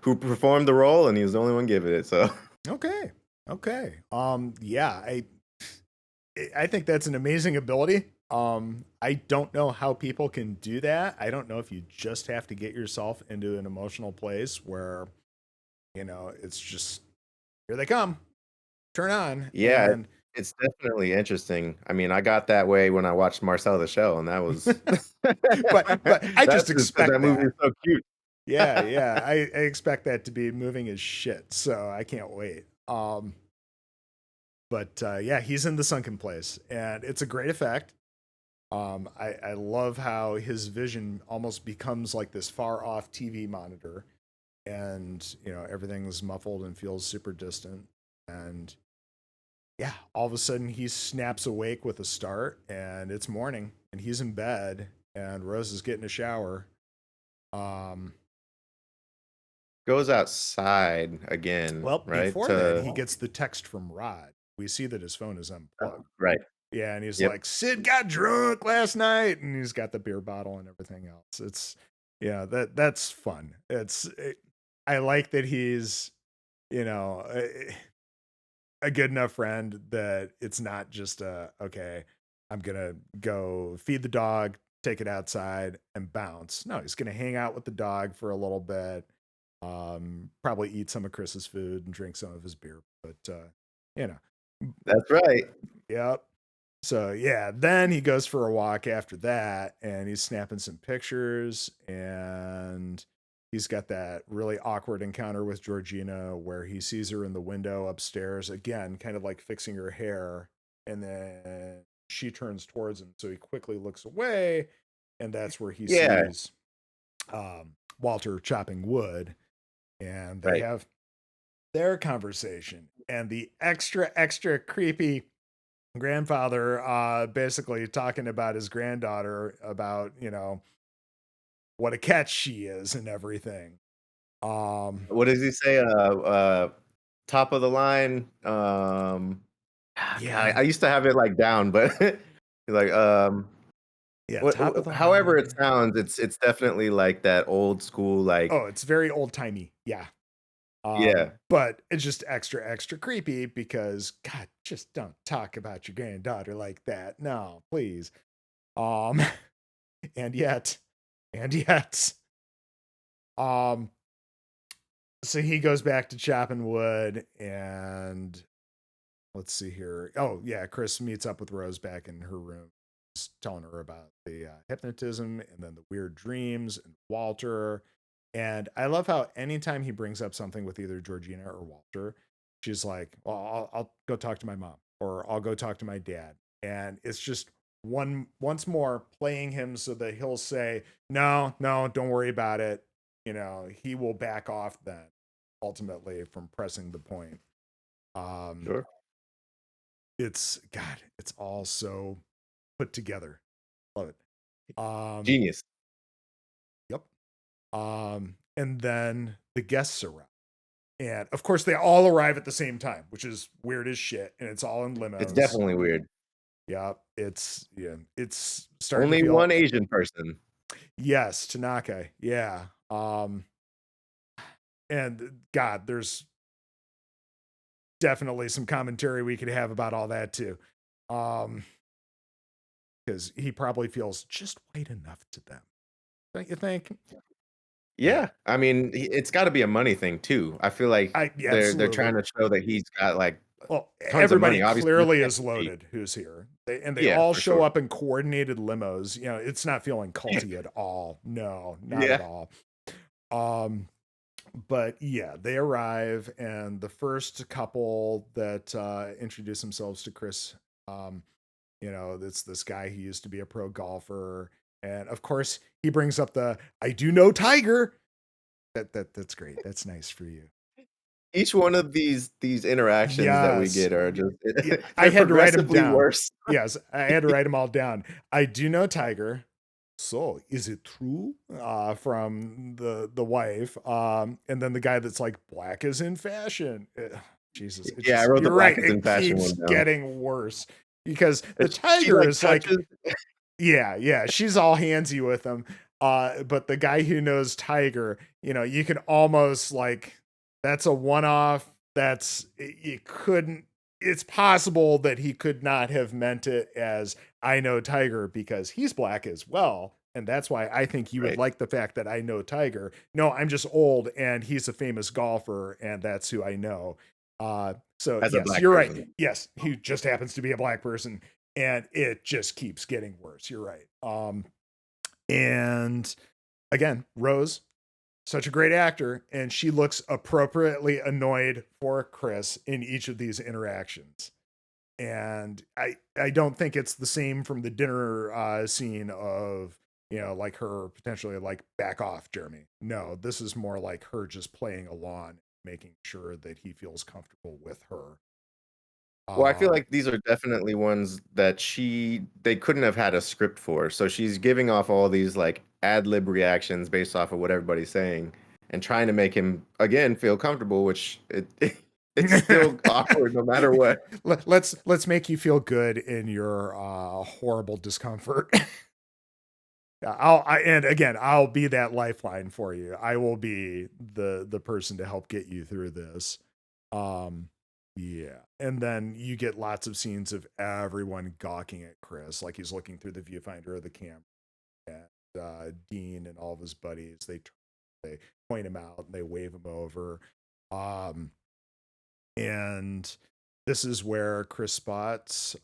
who performed the role, and he was the only one giving it. So Okay. Okay. Yeah, I think that's an amazing ability. I don't know how people can do that. I don't know if you just have to get yourself into an emotional place where, it's just here they come, turn on, yeah, and it's definitely interesting. I mean, I got that way when I watched Marcel the Shell, and that was but I that's just just because expect that movie that. is so cute. Yeah, yeah. I expect that to be moving as shit, so I can't wait. But yeah, he's in the sunken place, and it's a great effect. I love how his vision almost becomes like this far off TV monitor, and everything's muffled and feels super distant. And yeah, all of a sudden he snaps awake with a start, and it's morning, and he's in bed, and Rose is getting a shower. Um, Goes outside again, well, right? before then, he gets the text from Rod. We see that his phone is unplugged. Right. Yeah, and he's Yep. like, Sid got drunk last night, and he's got the beer bottle and everything else. It's yeah, that's fun. I like that he's you know, a good enough friend that it's not just okay, I'm gonna go feed the dog, take it outside, and bounce. No, he's gonna hang out with the dog for a little bit, probably eat some of Chris's food and drink some of his beer. But you know, That's right. yep. So yeah, then he goes for a walk after that, and he's snapping some pictures, and he's got that really awkward encounter with Georgina where he sees her in the window upstairs again, kind of like fixing her hair, and then she turns towards him, so he quickly looks away, and that's where he Yeah, sees Walter chopping wood, and they right. have their conversation, and the extra creepy grandfather basically talking about his granddaughter about, you know, what a catch she is and everything. um What does he say? Top of the line. God, yeah, I used to have it like down, but like yeah, what, top of the however it line. sounds, it's definitely like that old school, like Oh, it's very old timey, yeah. yeah, But it's just extra creepy because god, just don't talk about your granddaughter like that, no, please. um and yet and yet um so he goes back to chopping wood, and let's see here. Oh, yeah. Chris meets up with Rose back in her room, just telling her about the hypnotism and then the weird dreams and Walter. And I love how anytime he brings up something with either Georgina or Walter, she's like, well, I'll go talk to my mom, or I'll go talk to my dad. And it's just once more playing him so that he'll say, no, no, don't worry about it. You know, he will back off then ultimately from pressing the point. Um, sure, it's god, it's all so put together. Love it. genius. Yep. And then the guests arrive, and of course they all arrive at the same time, which is weird as shit, and it's all in It's limos. definitely weird. Yep. It's starting to Only one feel. Asian person. Yes, Tanaka. Yeah. And god, there's definitely some commentary we could have about all that too. Um, because he probably feels just white enough to them. Don't you think? Yeah. Yeah, I mean, it's got to be a money thing too. I feel like I yeah, they're trying absolutely. to show that he's got like Well, tons of everybody money. Obviously, this clearly can't is be cheap. loaded who's here. They Yeah, all for show sure. up in coordinated limos. You know, it's not feeling culty at all. No, not at Yeah, all. Um, but yeah, they arrive, and the first couple that introduce themselves to Chris, um, you know, it's this guy who used to be a pro golfer, and of course he brings up the "I do know Tiger." That's great. That's nice for you. each one of these interactions that we Yes. get are just Yeah, I they're had to write them progressively down. worse. Yes, I had to write them all down. I do know Tiger. So, is it true? From the wife. And then the guy that's like black is in fashion. Jesus, it Yeah, I just wrote the you're black right. is in It fashion keeps one down. getting worse because the She tiger like is like, touches. yeah, yeah, she's all handsy with him. But the guy who knows Tiger, you know, you can almost like that's a one-off. That's you couldn't. It's possible that he could not have meant it as I know Tiger because he's black as well, and that's why I think you would Right, like the fact that I know Tiger. No, I'm just old, and he's a famous golfer, and that's who I know. So as a yes, black you're right. person. Yes, he just happens to be a black person, and it just keeps getting worse. You're right. And again, Rose, such a great actor, and she looks appropriately annoyed for Chris in each of these interactions. And I don't think it's the same from the dinner scene of, you know, like her potentially like back off Jeremy. No, this is more like her just playing along, making sure that he feels comfortable with her. Well, I feel Um, like these are definitely ones that they couldn't have had a script for. So she's giving off all these like ad lib reactions based off of what everybody's saying and trying to make him again feel comfortable, which it's still awkward no matter what. let's make you feel good in your horrible discomfort. And again, I'll be that lifeline for you. I will be the person to help get you through this. Yeah. And then you get lots of scenes of everyone gawking at Chris, like he's looking through the viewfinder of the camera. And Dean and all of his buddies, they point him out and they wave him over. Um, and this is where Chris spots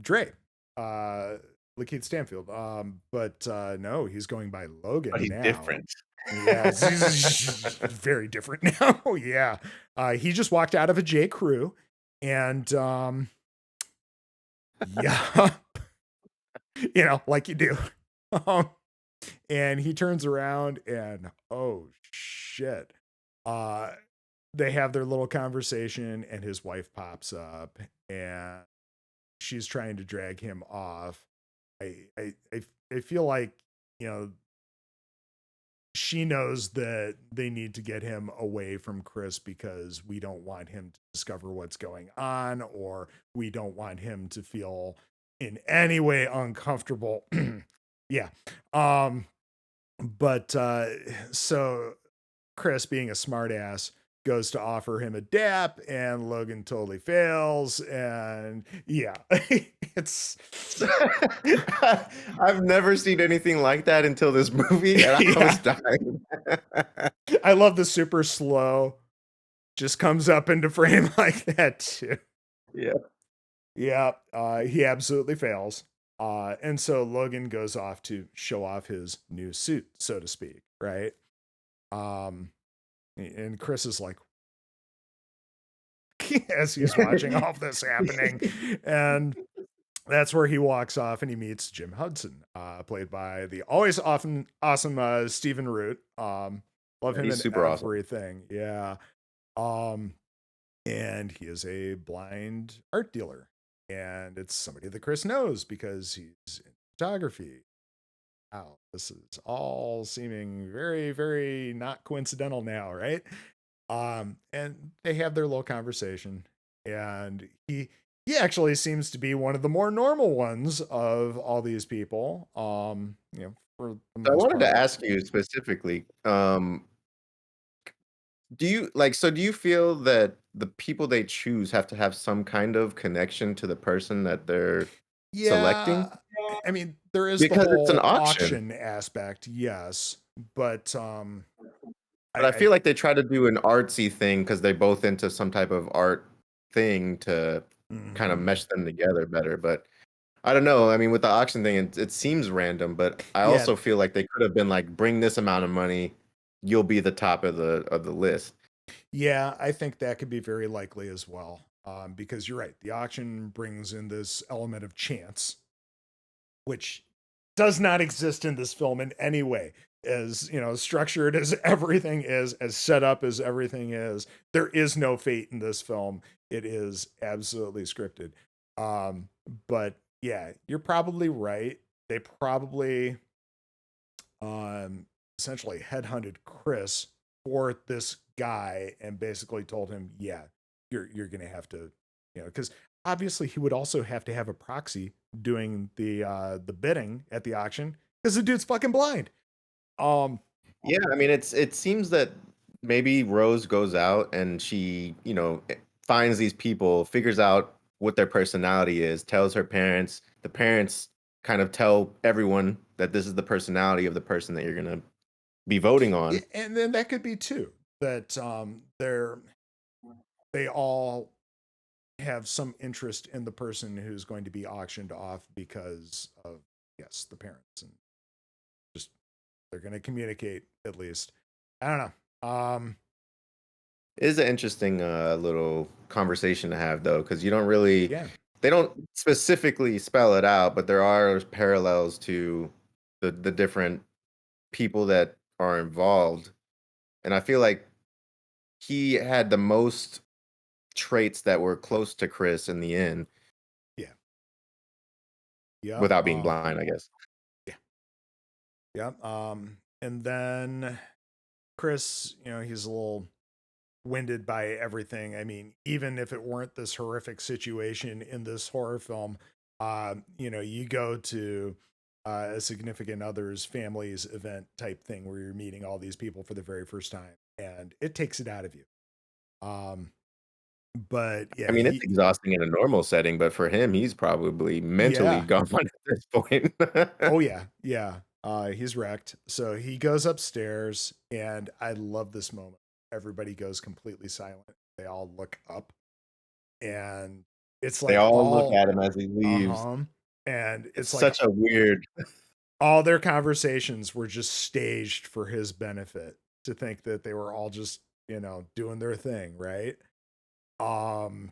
Dre, Lakeith Stanfield. But no, he's going by But Logan he's now. different. Yeah, he's very different now. Yeah. He just walked out of a J. Crew and yeah, like you do. Um, and he turns around and oh shit. Uh they have their little conversation and his wife pops up and she's trying to drag him off. I feel like, you know, she knows that they need to get him away from Chris because we don't want him to discover what's going on, or we don't want him to feel in any way uncomfortable. Yeah. Um, but so Chris, being a smartass, goes to offer him a dap, and Logan totally fails. And yeah, it's I've never seen anything like that until this movie, and I was yeah. dying. I love the super slow, just comes up into frame like that too. Yeah. Yeah, he absolutely fails. And so Logan goes off to show off his new suit, so to speak, right? Um, and Chris is like, as he's watching all of this happening, and that's where he walks off and he meets Jim Hudson, played by the always often awesome Stephen Root. Love Yeah, him he's in super awesome. everything. Yeah. Um, and he is a blind art dealer, and it's somebody that Chris knows because he's in photography. Wow, this is all seeming very, very not coincidental now, right? And they have their little conversation, and he actually seems to be one of the more normal ones of all these people. For the So I most wanted to part. ask you specifically, do you feel that the people they choose have to have some kind of connection to the person that they're selecting? Yeah, I mean, there is the Because it's an whole auction, auction aspect, yes, but but I I feel like they try to do an artsy thing because they both into some type of art thing to kind of mhm. mesh them together better. But I don't know. I mean, with the auction thing, it seems random, but I Yeah, also feel like they could have been like, bring this amount of money, you'll be the top of the list. yeah, I think that could be very likely as well. Because you're right, the auction brings in this element of chance, which does not exist in this film in any way. As structured as everything is, as set up as everything is, there is no fate in this film. It is absolutely scripted. Um, but yeah, you're probably right. They probably um essentially headhunted Chris for this guy and basically told him, yeah, you're gonna have to, because obviously he would also have to have a proxy doing the bidding at the auction because the dude's fucking blind. Um, Yeah, I mean, it seems that maybe Rose goes out and she, finds these people, figures out what their personality is, tells her parents. The parents kind of tell everyone that this is the personality of the person that you're gonna be voting yeah, on. and then that could be too that they all have some interest in the person who's going to be auctioned off because of, yes, the parents, and just they're going to communicate at least. I don't know. It is an interesting little conversation to have though, because you don't really Yeah, they don't specifically spell it out, but there are parallels to the different people that are involved. And I feel like he had the most traits that were close to Chris in the end, yeah, yep, without being blind, I guess. yeah, yep. And then Chris, he's a little winded by everything. I mean, even if it weren't this horrific situation in this horror film, you go to a significant other's family's event type thing where you're meeting all these people for the very first time, and it takes it out of you. Um, but I yeah, mean, it's exhausting in a normal setting, but for him, he's probably mentally yeah, gone at this point. oh yeah, yeah. He's wrecked. So he goes upstairs, and I love this moment. Everybody goes completely silent. They all look up, and it's They like all look all at him as he leaves. uh-huh. And It's it's like such a weird. all their conversations were just staged for his benefit, to think that they were all just, doing their thing, right? Um,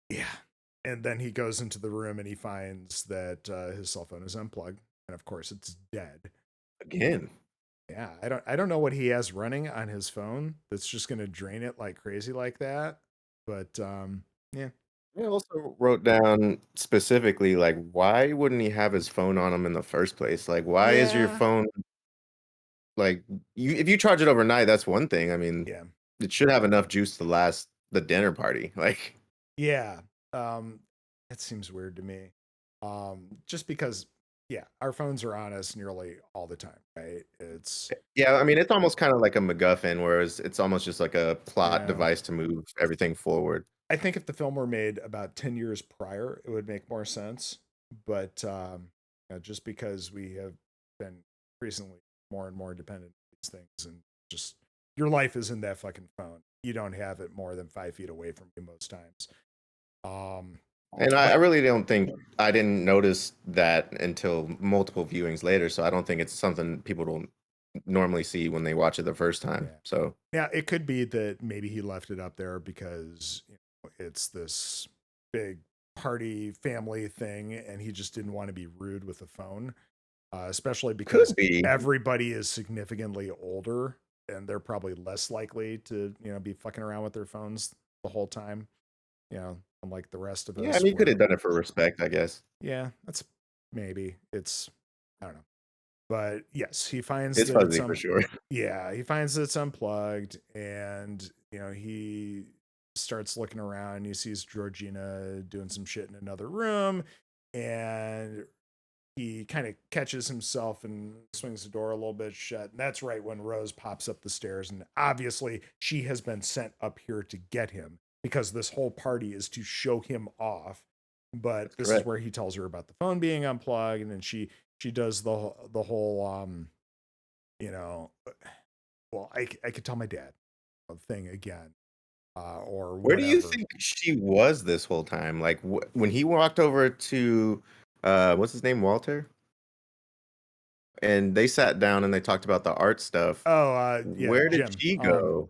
yeah. And then he goes into the room and he finds that his cell phone is unplugged, and of course it's dead. Again. Yeah, I don't know what he has running on his phone that's just going to drain it like crazy like that. But yeah. I also wrote down specifically, like, why wouldn't he have his phone on him in the first place? Like, why is your Yeah. phone like you if you charge it overnight, that's one thing. I mean, Yeah. it should have enough juice to last the dinner party. Like, Yeah. Um that seems weird to me. Just because yeah, our phones are on us nearly all the time, right? It's yeah, I mean, it's almost kind of like a MacGuffin, whereas it's almost just like a plot yeah. device to move everything forward. I think if the film were made about 10 years prior, it would make more sense. But just because we have been recently more and more dependent on these things, and just your life is in that fucking phone. You don't have it more than 5 feet away from you most times. Um, And I but really don't think I didn't notice that until multiple viewings later. So I don't think it's something people don't normally see when they watch it the first time. yeah, So yeah, it could be that maybe he left it up there because it's this big party family thing, and he just didn't want to be rude with the phone, especially could because be. everybody is significantly older, and they're probably less likely to be fucking around with their phones the whole time. Unlike the rest of Yeah, I us, mean, he could where have done it for respect, I guess. yeah, that's maybe it's I don't know, but yes, he finds It's that it's fuzzy for sure. yeah, he finds that it's unplugged, and he starts looking around. He sees Georgina doing some shit in another room, and he kind of catches himself and swings the door a little bit shut. And that's right when Rose pops up the stairs. And obviously, she has been sent up here to get him, because this whole party is to show him off. But That's this is correct. where he tells her about the phone being unplugged, and then she does the whole you know, well, I could tell my dad thing again, or Where do you whatever. think she was this whole time? Like when he walked over to what's his name, Walter? And they sat down and they talked about the art stuff. Oh, yeah, Where did Jim. she go?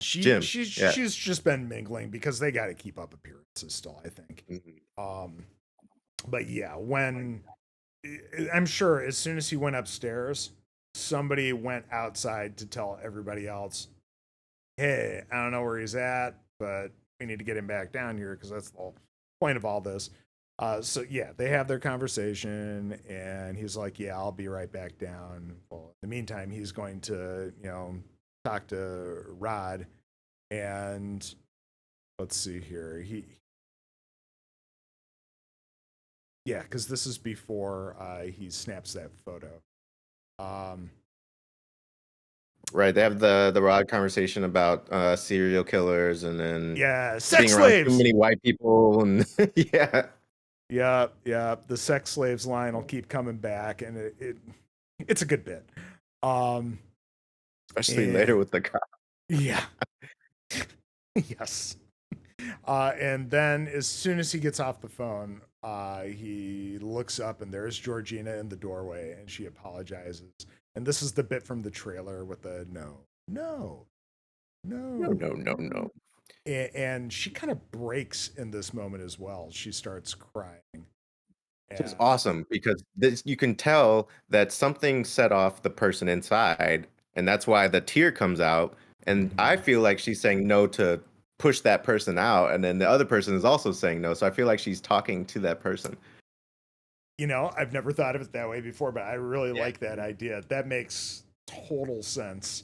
She Jim. she's Yeah. she's just been mingling because they got to keep up appearances still, I think. Mhm. Um, but yeah, when I'm sure as soon as he went upstairs, somebody went outside to tell everybody else, "Hey, I don't know where he's at, but we need to get him back down here because that's the whole point of all this." So yeah, they have their conversation, and he's like, "Yeah, I'll be right back down." Well, in the meantime, he's going to talk to Rod, and let's see here, yeah, because this is before he snaps that photo. Um, Right. They have the Rod conversation about serial killers and then yeah, being sex around too slaves. many white people and yeah. Yeah, yeah. The sex slaves line will keep coming back, and it's a good bit. Um, Especially later and with the cop. yeah, yes. And then as soon as he gets off the phone, he looks up, and there's Georgina in the doorway, and she apologizes. And this is the bit from the trailer with the no, no, No, no. no, no, no. And she kind of breaks in this moment as well. She starts crying. Which is And awesome because this you can tell that something set off the person inside, and that's why the tear comes out. And I mhm. feel like she's saying no to push that person out, and then the other person is also saying no. So I feel like she's talking to that person. I've never thought of it that way before, but I really Yeah. like that idea. That makes total sense.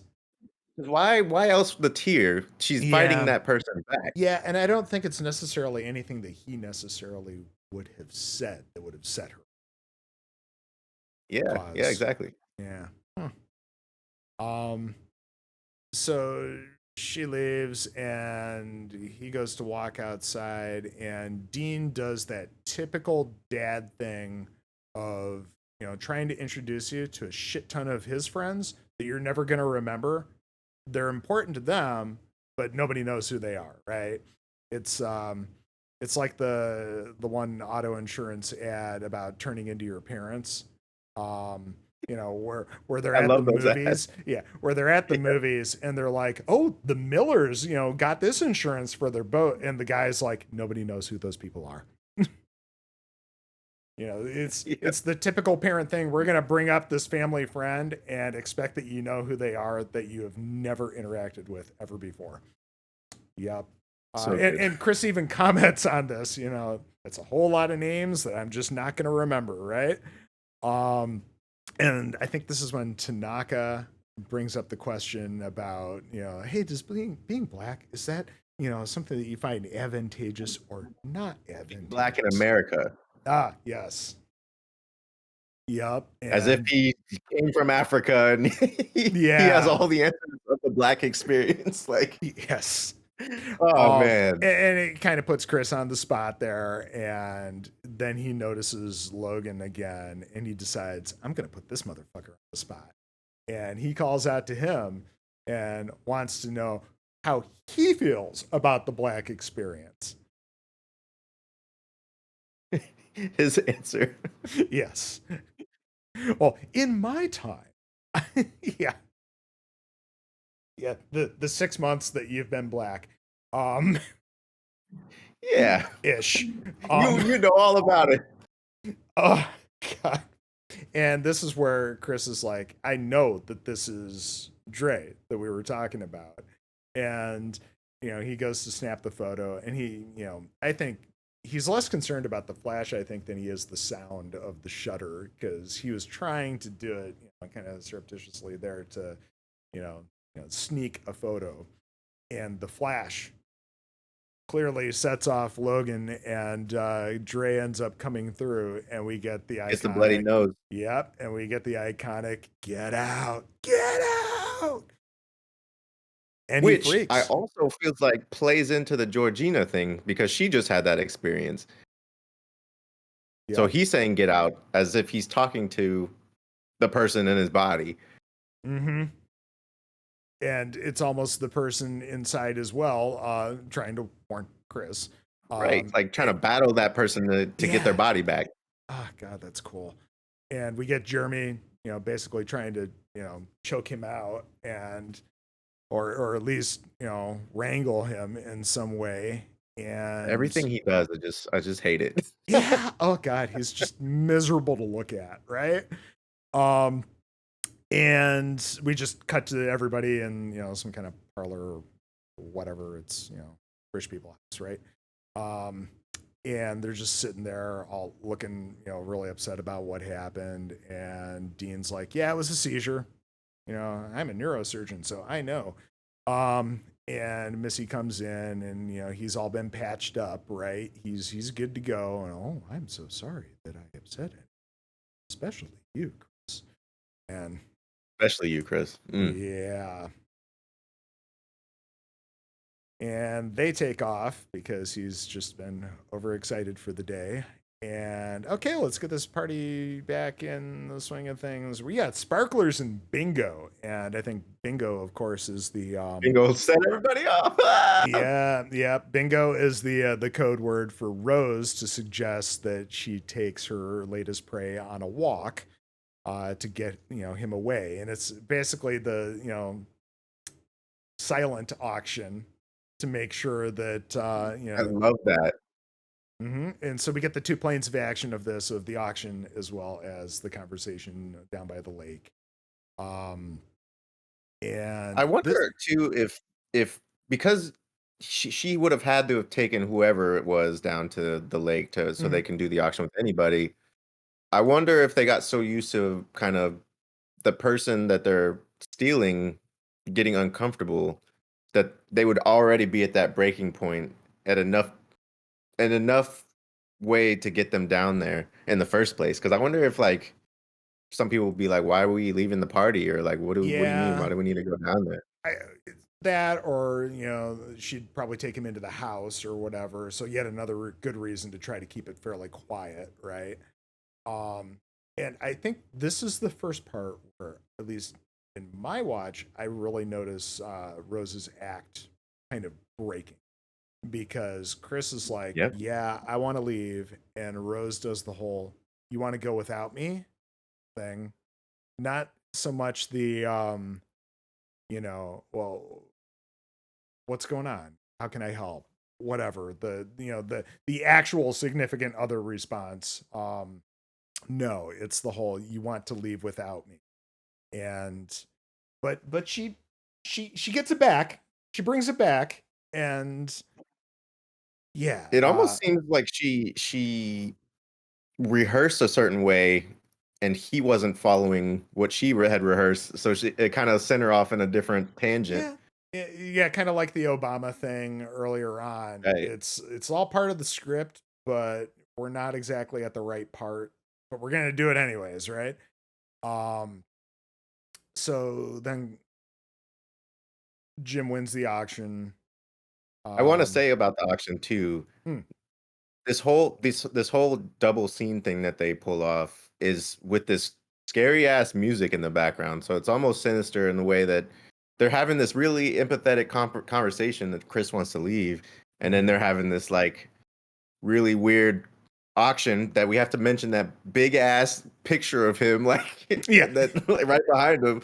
Why else the tear? She's fighting Yeah. that person back. Yeah, and I don't think it's necessarily anything that he necessarily would have said that would have set her. Yeah, yeah, Pause. exactly. Yeah. Huh. So she leaves and he goes to walk outside, and Dean does that typical dad thing of, trying to introduce you to a shit ton of his friends that you're never going to remember. They're important to them, but nobody knows who they are, right? It's it's like the one auto insurance ad about turning into your parents. Um where they're I at the love those ads. movies. Yeah, where they're at the Yeah. movies and they're like, "Oh, the Millers, got this insurance for their boat." And the guy's like, "Nobody knows who those people are." Yeah. It's the typical parent thing. We're gonna bring up this family friend and expect that you know who they are that you have never interacted with ever before. Yep. So And, good. and Chris even comments on this. It's a whole lot of names that I'm just not gonna remember, right? Um, and I think this is when Tanaka brings up the question about, hey, does being black, is that, something that you find advantageous or not Black in advantageous? America. Ah, yes. Yep. As if And he came from Africa and he has yeah, all the answers of the black experience. Like, yes. oh Um, man. and it kind of puts Chris on the spot there. And then he notices Logan again and he decides, I'm going to put this motherfucker on the spot. And he calls out to him and wants to know how he feels about the black experience. His answer. Yes. Well, in my time, yeah, yeah, the 6 months that you've been black, um, Yeah. ish, You know all about it. oh god. And this is where Chris is like, I know that this is Dre that we were talking about. And, he goes to snap the photo and I think he's less concerned about the flash, I think, than he is the sound of the shutter because he was trying to do it, kind of surreptitiously there to, sneak a photo. And the flash clearly sets off Logan, and Dre ends up coming through, and we get the It's the bloody iconic. nose. Yep, and we get the iconic "Get out, get out," and he Which I freaks. also feels like plays into the Georgina thing because she just had that experience. So Yep. he's saying get out as if he's talking to the person in his body. Mm-hmm. And it's almost the person inside as well, trying to warn Chris. Right. It's like trying to And battle that person to get their yeah, body back. oh god, that's cool. And we get Jeremy, basically trying to, choke him out and or at least wrangle him in some way. And Everything he does, I just hate it. yeah, oh god, he's just miserable to look at, right? um and we just cut to everybody in some kind of parlor or whatever. It's rich people house, right? um and they're just sitting there all looking really upset about what happened. And Dean's like, yeah, it was a seizure. I'm a neurosurgeon, so I know. And Missy comes in, and he's all been patched up, right? He's good to go. And oh, I'm so sorry that I upset him, especially you, Chris. And Especially you, Chris. yeah, and they take off because he's just been overexcited for the day. And okay, let's get this party back in the swing of things. We got sparklers and bingo, and I think bingo, of course, is the Bingo set everybody off. yeah. Bingo is the code word for Rose to suggest that she takes her latest prey on a walk to get him away, and it's basically the silent auction to make sure that I love that. And so we get the two planes of action of this, of the auction as well as the conversation down by the lake. Um, I and this, wonder too if because she would have had to have taken whoever it was down to the lake to so they Mhm. can do the auction with anybody. I wonder if they got so used to kind of the person that they're stealing getting uncomfortable that they would already be at that breaking point at enough way to get them down there in the first place. Because I wonder if like some people will be like, "Why are we leaving the party?" Or like, what do you mean? Why Yeah, do we need to go down there?" I, that, or she'd probably take him into the house or whatever. So yet another good reason to try to keep it fairly quiet, right? Um, and I think this is the first part where, at least in my watch, I really notice Rose's act kind of breaking, because Chris is like, Yep. "Yeah, I want to leave," and Rose does the whole "You want to go without me" thing. Not so much the well, what's going on? How can I help? Whatever the actual significant other response. No, it's the whole "you want to leave without me," and but she gets it back. She brings it back, and yeah, It almost seems like she rehearsed a certain way, and he wasn't following what she had rehearsed, so it kind of sent her off in a different tangent. yeah, yeah, kind of like the Obama thing earlier on. Right. It's all part of the script, but we're not exactly at the right part. But we're gonna do it anyways, right? Um, so then Jim wins the auction. I want to Um, say about the auction too. hmm, This whole double scene thing that they pull off is with this scary ass music in the background. So it's almost sinister in the way that they're having this really empathetic conversation that Chris wants to leave, and then they're having this like really weird auction that we have to mention that big ass picture of him like yeah, that like, right behind him.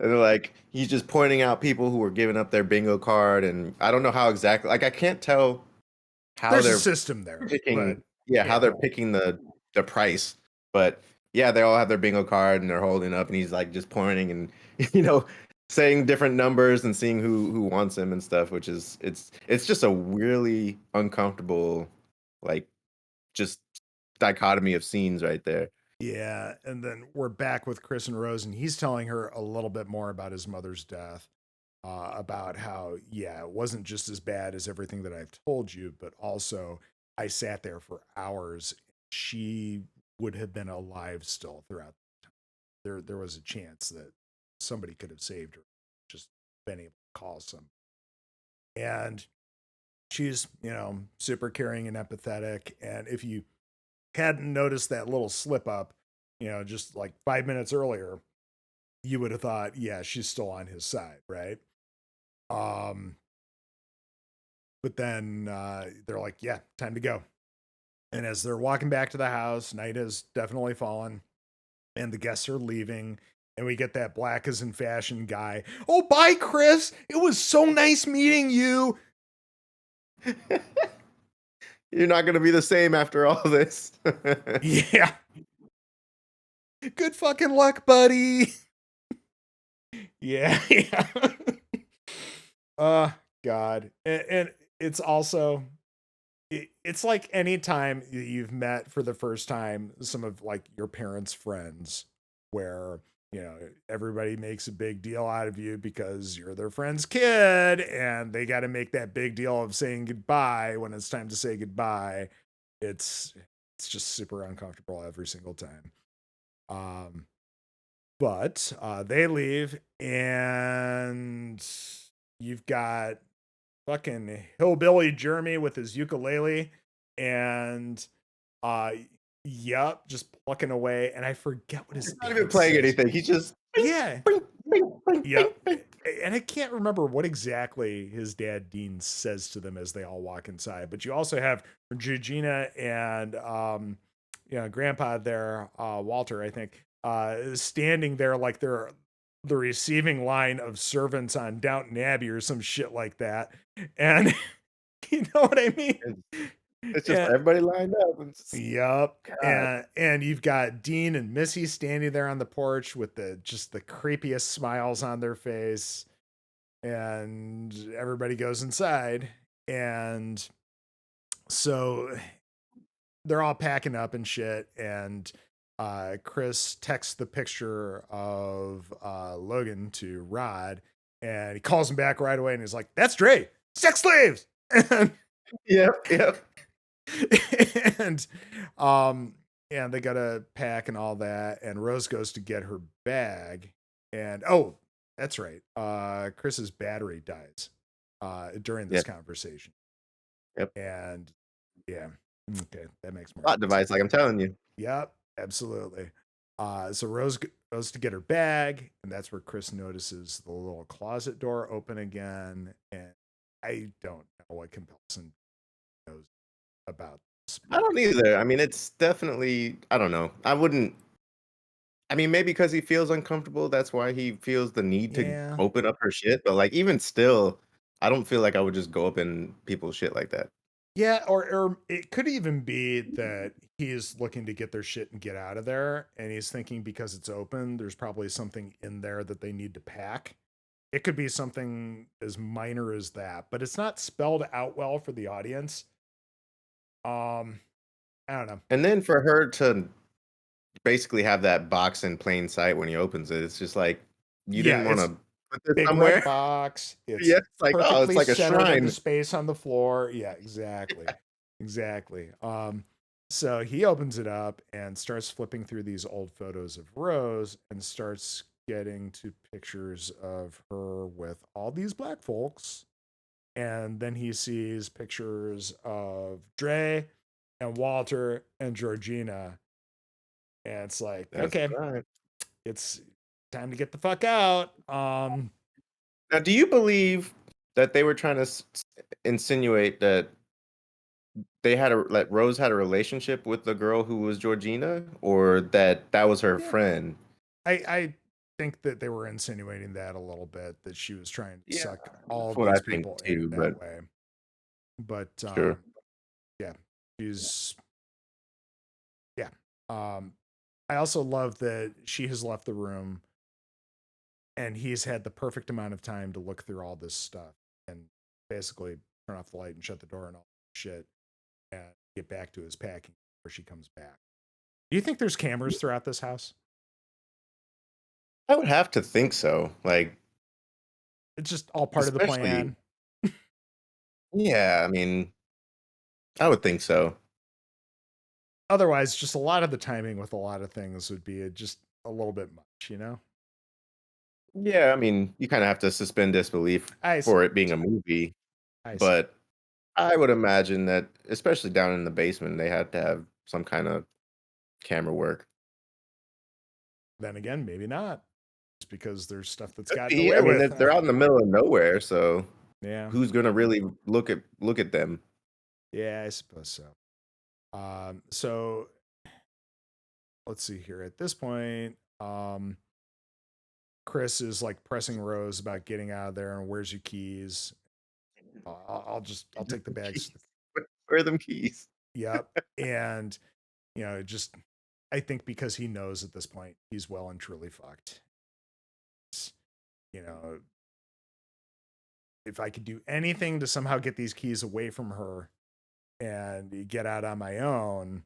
And they're like, he's just pointing out people who are giving up their bingo card, and I don't know how exactly. Like, I can't tell how there's a they're system there, but picking, yeah, how yeah, they're picking the price. But yeah, they all have their bingo card and they're holding up, and he's like just pointing and you know saying different numbers and seeing who wants him and stuff, which is it's just a really uncomfortable like just dichotomy of scenes right there. yeah. And then we're back with Chris and Rose, and he's telling her a little bit more about his mother's death, about how, yeah, it wasn't just as bad as everything that I've told you, but also I sat there for hours. She would have been alive still throughout. There was a chance that somebody could have saved her, just been able to call some. And she's, super caring and empathetic. And if you hadn't noticed that little slip up, just like 5 minutes earlier, you would have thought, yeah, she's still on his side, right? Um, but then they're like, yeah, time to go. And as they're walking back to the house, night has definitely fallen, and the guests are leaving. And we get that black as in fashion guy. "Oh, bye, Chris. It was so nice meeting you." You're not gonna be the same after all this. Yeah. Good fucking luck, buddy. Yeah. Yeah. God. And it's also, it's like anytime you've met for the first time some of like your parents' friends, where everybody makes a big deal out of you because you're their friend's kid, and they got to make that big deal of saying goodbye when it's time to say goodbye. It's just super uncomfortable every single time. Um, but they leave, and you've got fucking hillbilly Jeremy with his ukulele, and uh yep, just plucking away. And I forget what his He's not even dad playing says. anything. He's just Yeah, bing, bing, bing, bing, yep. bing. And I can't remember what exactly his dad Dean says to them as they all walk inside. But you also have Georgina and grandpa there, Walter, I think, standing there like they're the receiving line of servants on Downton Abbey or some shit like that. And you know what I mean? It's just Yeah. everybody lined up and just, Yep. God. And you've got Dean and Missy standing there on the porch with the creepiest smiles on their face, and everybody goes inside. And so they're all packing up and shit, and Chris texts the picture of Logan to Rod, and he calls him back right away, and he's like, "That's Dre, sex slaves." and Yep, yep. and um and they gotta pack and all that. And Rose goes to get her bag, and oh, that's right. Chris's battery dies during this Yeah. conversation, Yep. and yeah, okay, that makes more Plot sense. device, like I'm telling you. Yep, absolutely. So Rose goes to get her bag, and that's where Chris notices the little closet door open again. And I don't know what Compelson knows about this. I don't either. I mean, it's definitely, I don't know. I wouldn't, I mean, maybe because he feels uncomfortable, that's why he feels the need to Yeah. open up her shit. But like, even still, I don't feel like I would just go up in people's shit like that. Yeah, or it could even be that he's looking to get their shit and get out of there, and he's thinking because it's open, there's probably something in there that they need to pack. It could be something as minor as that, but it's not spelled out well for the audience. I don't know. And then for her to basically have that box in plain sight when he opens it, it's just like, you Yeah, didn't want it's to put this big red somewhere? box. It's Yeah, it's like, oh, it's perfectly like a centered in the shrine. space on the floor. Yeah, exactly. Exactly. So he opens it up and starts flipping through these old photos of Rose and starts getting to pictures of her with all these black folks. And then he sees pictures of Dre and Walter and Georgina. And it's like, That's okay, right. it's time to get the fuck out. Now, do you believe that they were trying to insinuate that they had a like Rose had a relationship with the girl who was Georgina, or that that was her Yeah, friend? I think that they were insinuating that a little bit, that she was trying to Yeah, suck all that's of what I these think people in too. that But way. But sure, yeah, she's yeah. Um, I also love that she has left the room and he's had the perfect amount of time to look through all this stuff and basically turn off the light and shut the door and all that shit and get back to his packing before she comes back. Do you think there's cameras throughout this house? I would have to think so. Like, It's just all part of the especially, plan. yeah. I mean, I would think so. Otherwise, just a lot of the timing with a lot of things would be just a little bit much, you know? Yeah, I mean, you kind of have to suspend disbelief I for it suppose. being a movie, I suppose. but I would imagine that, especially down in the basement, they had to have some kind of camera work. Then again, maybe not. Just because there's stuff that's Could gotten be. away I mean, with. they're out in the middle of nowhere, so Yeah. who's gonna really look at them? Yeah, I suppose so. So let's see here. At this point, Chris is like pressing Rose about getting out of there and where's your keys? I'll take the bags. Keys. Where are them keys? Yep. And just I think because he knows at this point he's well and truly fucked. You know, if I could do anything to somehow get these keys away from her and get out on my own,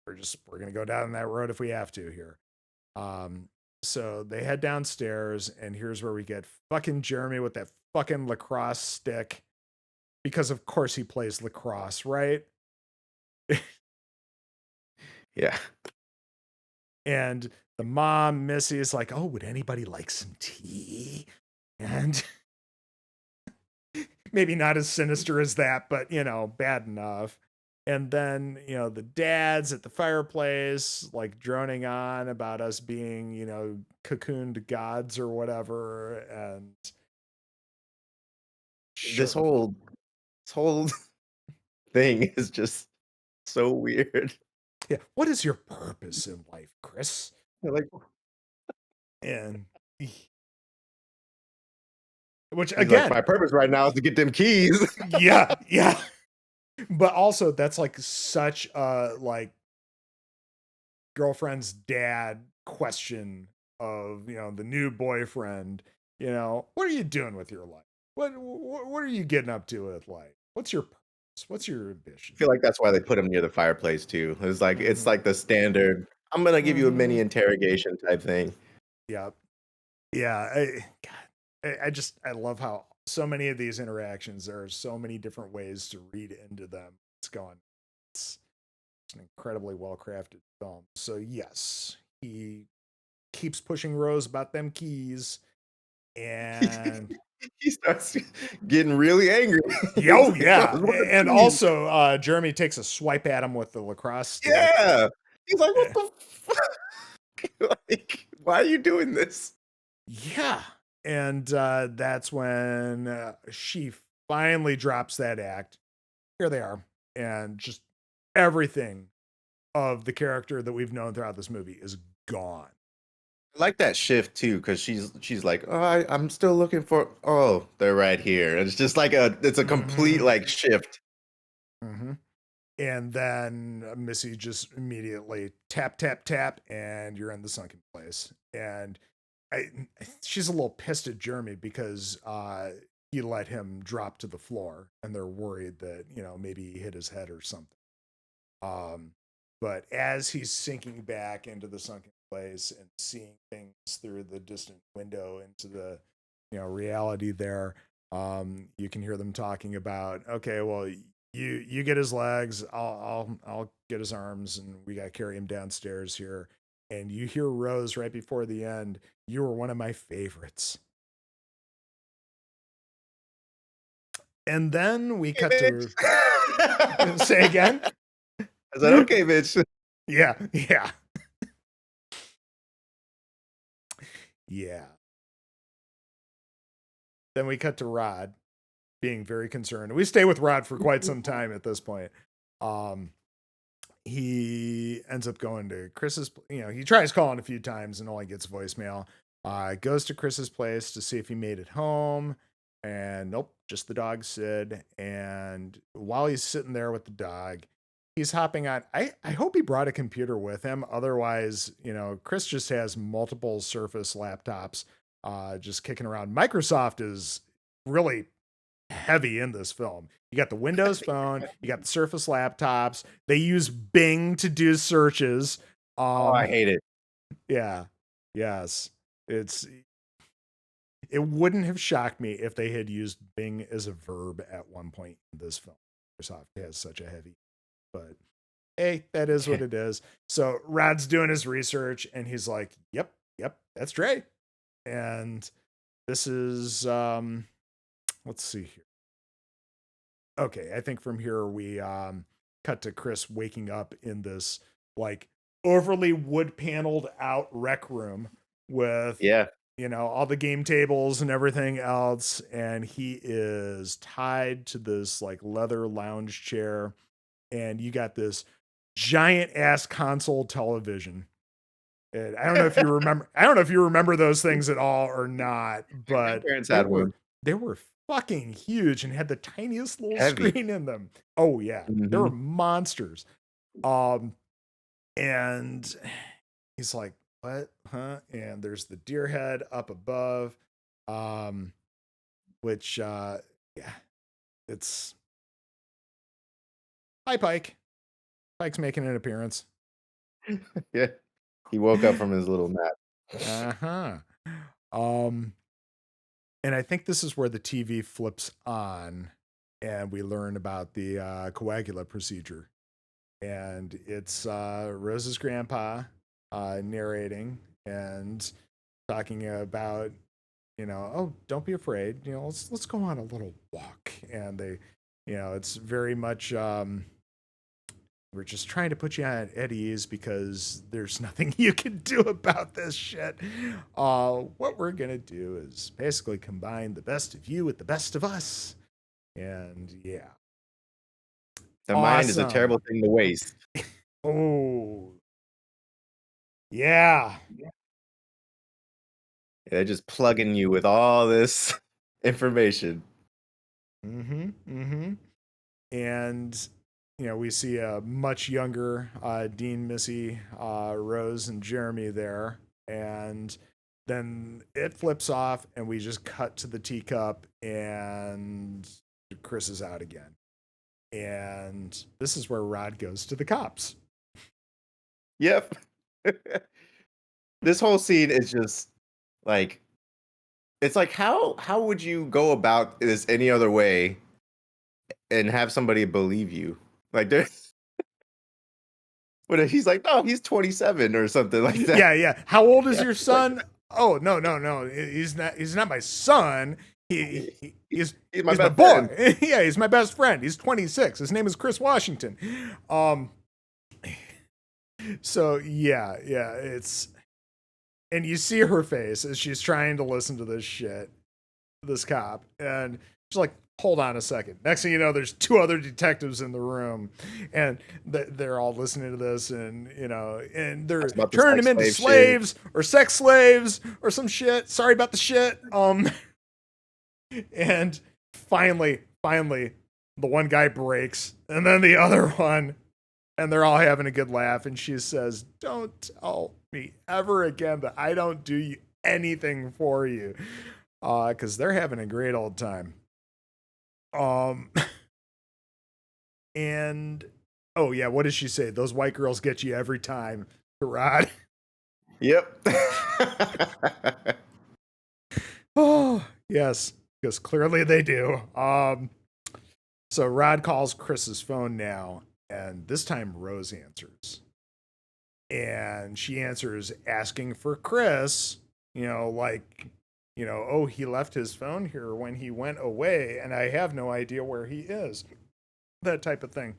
we're gonna go down that road if we have to here. Um, so they head downstairs, and here's where we get fucking Jeremy with that fucking lacrosse stick, because of course he plays lacrosse, right? Yeah. And the mom, Missy, is like, "Oh, would anybody like some tea?" And maybe not as sinister as that, but bad enough. And then, the dad's at the fireplace, like droning on about us being, cocooned gods or whatever. And This sure. whole this whole thing is just so weird. Yeah. What is your purpose in life, Chris? Like, And which he's like, again, my purpose right now is to get them keys. yeah, yeah. But also that's like such a like girlfriend's dad question of the new boyfriend. What are you doing with your life? What are you getting up to with life? What's your purpose? What's your I ambition? feel like that's why they put him near the fireplace too. It's Mm-hmm. like the standard. I'm gonna give you a Mm-hmm. mini interrogation type thing. Yeah, yeah. God, I love how so many of these interactions, there are so many different ways to read into them. It's going, it's It's an incredibly well crafted film. So yes, he keeps pushing Rose about them keys, and He starts getting really angry. He's oh like, yeah, "Rose, what are and these?" also Jeremy takes a swipe at him with the lacrosse stick. Yeah. He's like, Eh, what the fuck? Like, why are you doing this? yeah, and that's when she finally drops that act. Here they are, and just everything of the character that we've known throughout this movie is gone. I like that shift too, because she's like, oh, I'm still looking for. Oh, they're right here. It's just like it's a complete Mm-hmm. like shift. Mm-hmm. And then Missy just immediately tap, tap, tap, and you're in the sunken place. And I, she's a little pissed at Jeremy because he let him drop to the floor, and they're worried that maybe he hit his head or something. Um, but as he's sinking back into the sunken place and seeing things through the distant window into the reality there, you can hear them talking about, okay, well, you get his legs, I'll get his arms, and we got to carry him downstairs here. And you hear Rose right before the end. You were one of my favorites. And then we Hey, cut to bitch. say again. I said, okay, bitch. Yeah, yeah, yeah. Then we cut to Rod being very concerned. We stay with Rod for quite some time at this point. Um, he ends up going to Chris's. He tries calling a few times and only gets voicemail. Goes to Chris's place to see if he made it home, and nope, just the dog Sid. And while he's sitting there with the dog, he's hopping on. I hope he brought a computer with him. Otherwise, Chris just has multiple Surface laptops just kicking around. Microsoft is really heavy in this film. You got the Windows Phone, you got the Surface laptops. They use Bing to do searches. Oh, I hate it. Yeah, yes, it's. It wouldn't have shocked me if they had used Bing as a verb at one point in this film. Microsoft has such a heavy, but hey, that is what it is. So Rod's doing his research, and he's like, "Yep, yep, that's Dre." And this is let's see here. Okay, I think from here we cut to Chris waking up in this like overly wood paneled out rec room with Yeah. all the game tables and everything else, and he is tied to this like leather lounge chair, and you got this giant ass console television. And I don't know if you remember. I don't know if you remember those things at all or not, My but parents they had were one. they were fucking huge and had the tiniest little Heavy. screen in them. Oh yeah, they were Hmm. monsters. Um, and he's like, "What? Huh?" And there's the deer head up above, um, which yeah, it's hi Pike. Pike's making an appearance. Yeah. He woke up from his little nap. Uh huh. Um, and I think this is where the TV flips on, and we learn about the coagula procedure. And it's Rose's grandpa narrating and talking about, oh, don't be afraid. Let's go on a little walk. And they, it's very much we're just trying to put you at ease because there's nothing you can do about this shit. What we're gonna do is basically combine the best of you with the best of us. And yeah, The mind is a awesome. terrible thing to waste. Oh yeah. They're just plugging you with all this information. Mm-hmm. Mm-hmm. And we see a much younger Dean, Missy, Rose, and Jeremy there, and then it flips off, and we just cut to the teacup, and Chris is out again. And this is where Rod goes to the cops. Yep. This whole scene is just like it's like how would you go about this any other way and have somebody believe you? Like there's But he's like, no, he's 27 or something like that. Yeah. How old is your Like, son? Oh, no. He's not my son. He's he's my my best boy. friend. Yeah, he's my best friend. He's 26. His name is Chris Washington. Um, so yeah, it's, and you see her face as she's trying to listen to this shit, this cop, and she's like, hold on a second. Next thing you know, there's two other detectives in the room, and they're all listening to this, and and they're That's about the turning sex them into slave shit. slaves or sex slaves or some shit. Sorry about the shit. And finally, the one guy breaks, and then the other one, and they're all having a good laugh, and she says, don't tell me ever again that I don't do anything for you, because they're having a great old time. And oh yeah, what does she say? Those white girls get you every time, Rod. Yep. Oh yes, because clearly they do. So Rod calls Chris's phone now, and this time Rose answers. And she answers asking for Chris, oh, he left his phone here when he went away, and I have no idea where he is. That type of thing.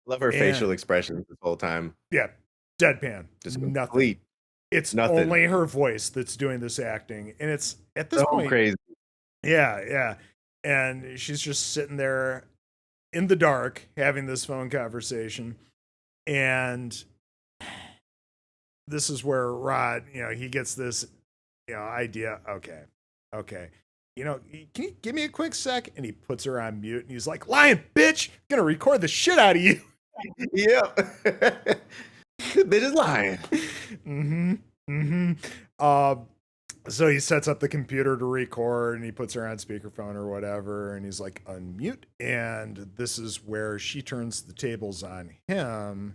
Love her facial expressions this whole time. Yeah, deadpan. Just nothing. complete. It's nothing. Only her voice that's doing this acting, and it's at this point crazy. Yeah. And she's just sitting there in the dark having this phone conversation, and this is where Rod, he gets this, idea. Okay. Can you give me a quick sec? And he puts her on mute, and he's like, lying bitch, I'm gonna record the shit out of you. Yep. This bitch is lying. So he sets up the computer to record, and he puts her on speakerphone or whatever, and he's like, unmute. And this is where she turns the tables on him,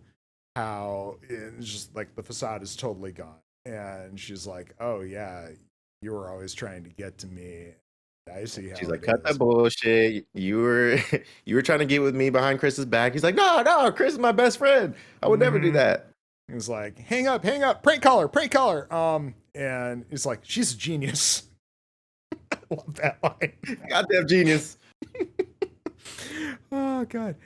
how it's just like the facade is totally gone. And she's like, oh yeah, you were always trying to get to me. I see how she's like, cut that bullshit. You were trying to get with me behind Chris's back. He's like, no, Chris is my best friend. I would never do that. He's like, hang up, prank caller. And it's like, she's a genius. I love that line. Goddamn genius. Oh god.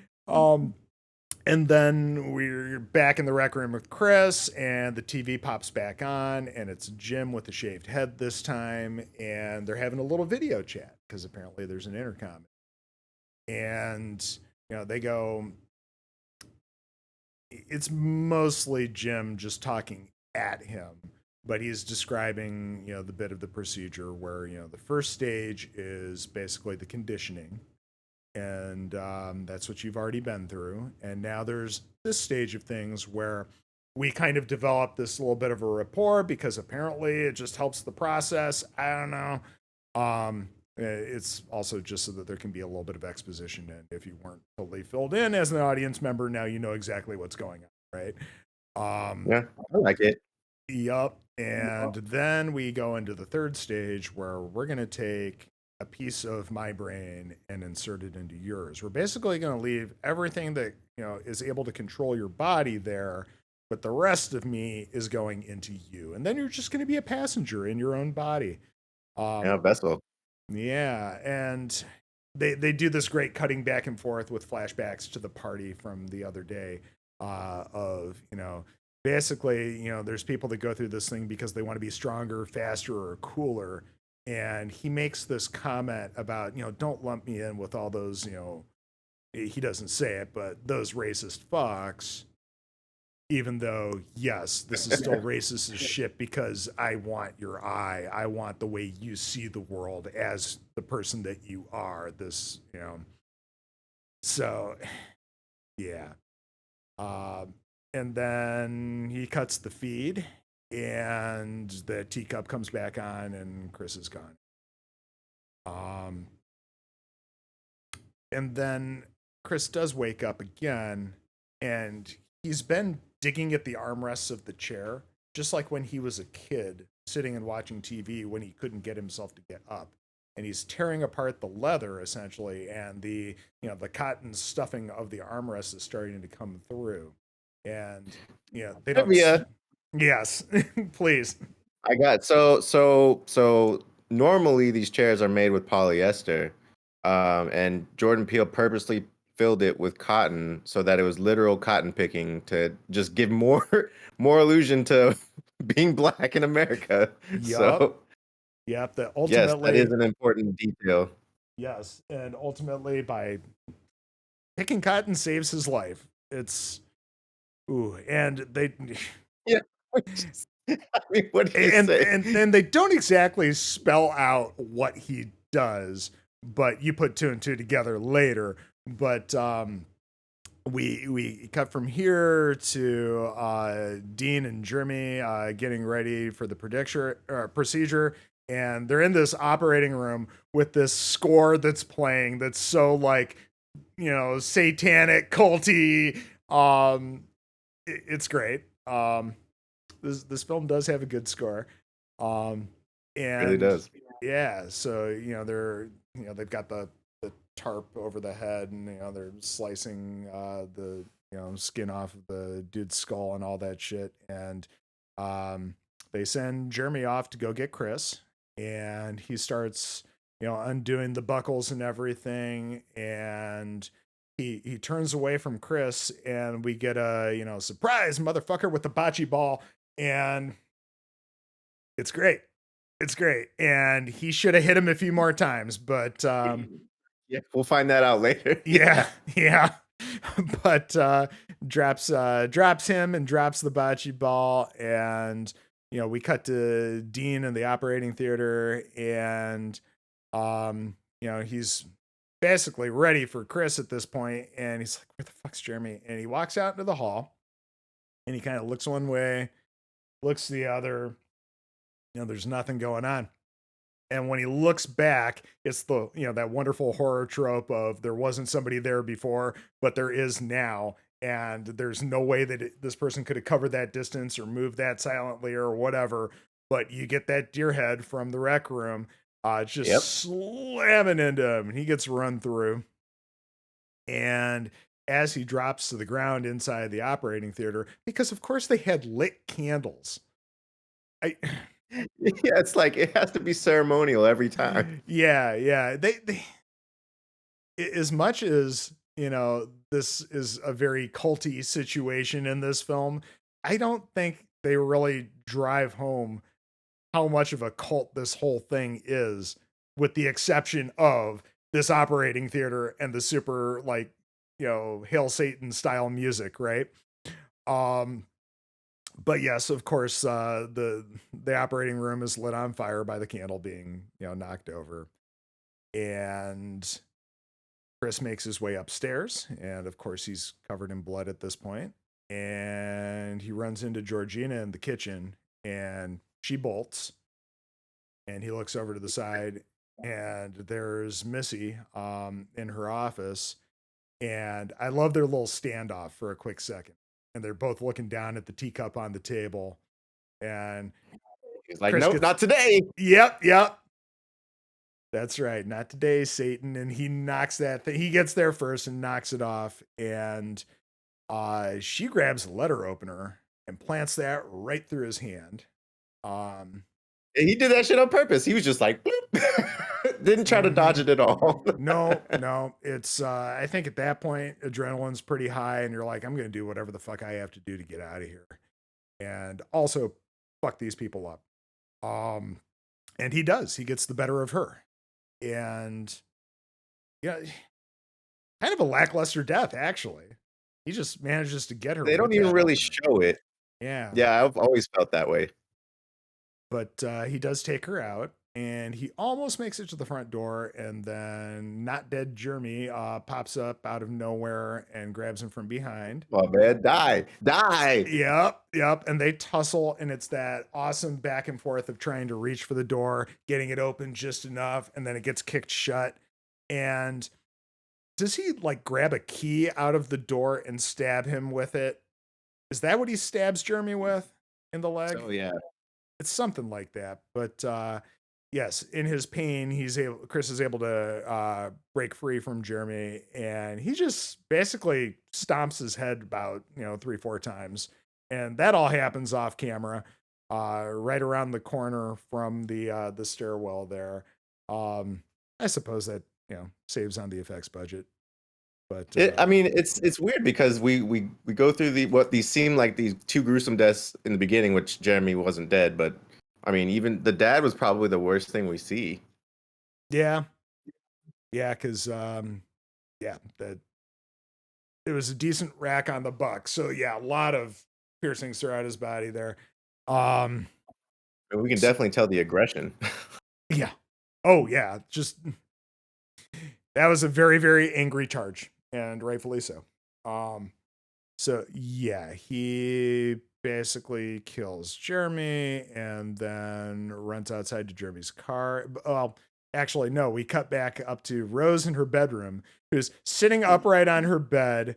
And then we're back in the rec room with Chris, and the TV pops back on, and it's Jim with a shaved head this time, and they're having a little video chat because apparently there's an intercom. And they go, it's mostly Jim just talking at him, but he's describing the bit of the procedure where the first stage is basically the conditioning, and that's what you've already been through. And now there's this stage of things where we kind of develop this little bit of a rapport, because apparently it just helps the process. I don't know. It's also just so that there can be a little bit of exposition, and if you weren't totally filled in as an audience member, now you know exactly what's going on, right? Yeah, I like it. Yup. And then we go into the third stage where we're going to take a piece of my brain and insert it into yours. We're basically going to leave everything that is able to control your body there, but the rest of me is going into you, and then you're just going to be a passenger in your own body. Yeah, vessel. Yeah, and they do this great cutting back and forth with flashbacks to the party from the other day, of basically there's people that go through this thing because they want to be stronger, faster, or cooler. And he makes this comment about, don't lump me in with all those, he doesn't say it, but those racist fucks. Even though, yes, this is still racist as shit, because I want your eye. I want the way you see the world as the person that you are. This, So, yeah. And then he cuts the feed, and the teacup comes back on, and Chris is gone. And then Chris does wake up again, and he's been digging at the armrests of the chair, just like when he was a kid sitting and watching TV when he couldn't get himself to get up. And he's tearing apart the leather essentially, and the cotton stuffing of the armrest is starting to come through. And they don't. Trivia. Yes, please. I got so normally these chairs are made with polyester, and Jordan Peele purposely filled it with cotton so that it was literal cotton picking to just give more more illusion to being black in America. Yup. So Yep. That yes, that ultimately, is an important detail. yes, and ultimately by picking cotton saves his life. It's ooh, and they Yeah. I mean, what do you and say? and and they don't exactly spell out what he does, but you put two and two together later. But we cut from here to Dean and Jeremy getting ready for the procedure, and they're in this operating room with this score that's playing that's so like satanic culty. It's great. This film does have a good score. Um, It really and does. yeah, so they've got the tarp over the head, and they're slicing the skin off of the dude's skull and all that shit, and they send Jeremy off to go get Chris, and he starts undoing the buckles and everything, and he turns away from Chris, and we get a surprise motherfucker with the bocce ball, and it's great. It's great. And he should have hit him a few more times, but Yeah, we'll find that out later. yeah, yeah. But drops him and drops the bocce ball, and we cut to Dean in the operating theater, and he's basically ready for Chris at this point, and he's like, "Where the fuck's Jeremy?" And he walks out into the hall, and he kind of looks one way, looks the other. There's nothing going on. And when he looks back, it's the that wonderful horror trope of there wasn't somebody there before, but there is now, and there's no way that this person could have covered that distance or moved that silently or whatever. But you get that deer head from the rec room, just Yep. slamming into him, and he gets run through. And as he drops to the ground inside the operating theater, because of course they had lit candles. I Yeah, it's like it has to be ceremonial every time. yeah. They as much as this is a very culty situation in this film, I don't think they really drive home how much of a cult this whole thing is, with the exception of this operating theater and the super like Hail Satan style music, right? um but yes, of course, the operating room is lit on fire by the candle being knocked over, and Chris makes his way upstairs, and of course, he's covered in blood at this point. And he runs into Georgina in the kitchen, and she bolts. And he looks over to the side, and there's Missy in her office. And I love their little standoff for a quick second. And they're both looking down at the teacup on the table. And He's like, Chris nope, gets, not today. yep. That's right. Not today, Satan. And he knocks that thing. He gets there first and knocks it off. And she grabs a letter opener and plants that right through his hand. He did that shit on purpose. He was just like, didn't try to dodge it at all. No. It's I think at that point, adrenaline's pretty high, and you're like, I'm gonna do whatever the fuck I have to do to get out of here. And also fuck these people up. And he does. He gets the better of her. And yeah, kind of a lackluster death, actually. He just manages to get her. They don't with even that really opener. show it. Yeah. Yeah, I've always felt that way. But he does take her out, and he almost makes it to the front door, and then not dead Jeremy pops up out of nowhere and grabs him from behind. Oh man, die. Yep. And they tussle, and it's that awesome back and forth of trying to reach for the door, getting it open just enough, and then it gets kicked shut. And does he like grab a key out of the door and stab him with it? Is that what he stabs Jeremy with in the leg? So yeah, It's something like that. But yes, in his pain, Chris is able to break free from Jeremy, and he just basically stomps his head about 3-4 times, and that all happens off camera, right around the corner from the stairwell there. I suppose that saves on the effects budget, but I mean, it's weird because we go through what these seem like these two gruesome deaths in the beginning, which Jeremy wasn't dead, but I mean, even the dad was probably the worst thing we see. yeah, yeah, because yeah, that it was a decent rack on the buck. So yeah, a lot of piercings throughout his body there. Um, And we can definitely tell the aggression. yeah. Oh yeah, just that was a very very angry charge, and rightfully so. So yeah, he basically kills Jeremy and then runs outside to Jeremy's car. Well, actually, no, we cut back up to Rose in her bedroom, who's sitting upright on her bed,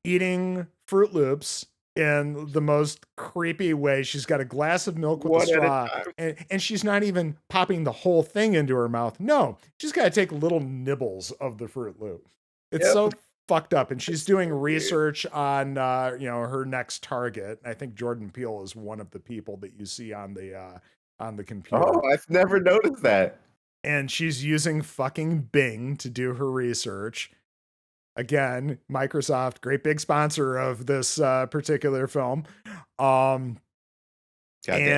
eating Fruit Loops in the most creepy way. She's got a glass of milk with a One at a straw, time. and she's not even popping the whole thing into her mouth. No, she's got to take little nibbles of the Fruit Loop. It's Yep. so fucked up, and she's That's doing so weird. research on her next target. I think Jordan Peele is one of the people that you see on the computer, Oh, I've never noticed that. and she's using fucking Bing to do her research. Again, Microsoft, great big sponsor of this particular film. God damn it.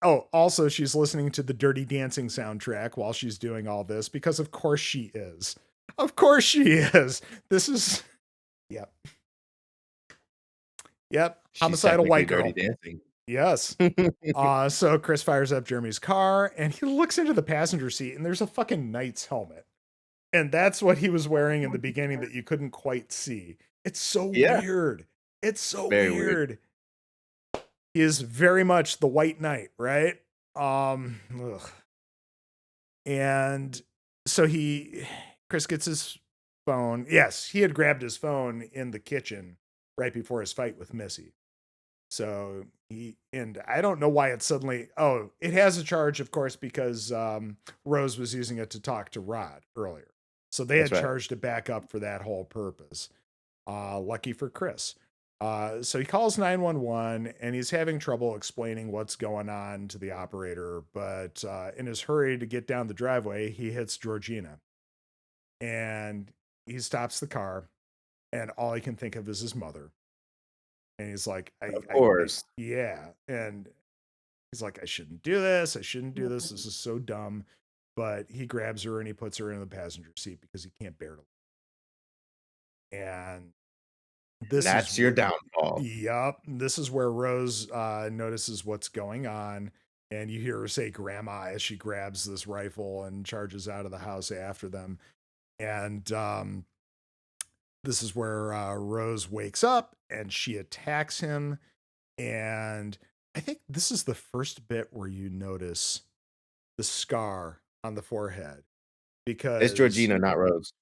And also she's listening to the Dirty Dancing soundtrack while she's doing all this, because of course she is. Of course she is. This is yep. Yep. She's Homicidal technically white girl. Dirty Dancing. Yes. So Chris fires up Jeremy's car and he looks into the passenger seat and there's a fucking knight's helmet. And that's what he was wearing in the beginning that you couldn't quite see. It's so Yeah. weird. It's so Very weird. He is very much the white knight, right? And so Chris gets his phone. Yes, he had grabbed his phone in the kitchen right before his fight with Missy. So and I don't know why it suddenly, it has a charge, of course, because Rose was using it to talk to Rod earlier. So they That's had right. charged it back up for that whole purpose. Lucky for Chris. So he calls 911 and he's having trouble explaining what's going on to the operator. But in his hurry to get down the driveway, he hits Georgina and he stops the car. And all he can think of is his mother. And he's like, Of course. yeah. And he's like, I shouldn't do this. I shouldn't do this. This is so dumb. But he grabs her and he puts her in the passenger seat because he can't bear to. And That's your downfall. Yep. This is where Rose notices what's going on. And you hear her say grandma as she grabs this rifle and charges out of the house after them. And this is where Rose wakes up and she attacks him. And I think this is the first bit where you notice the scar on the forehead, because It's Georgina, not Rose.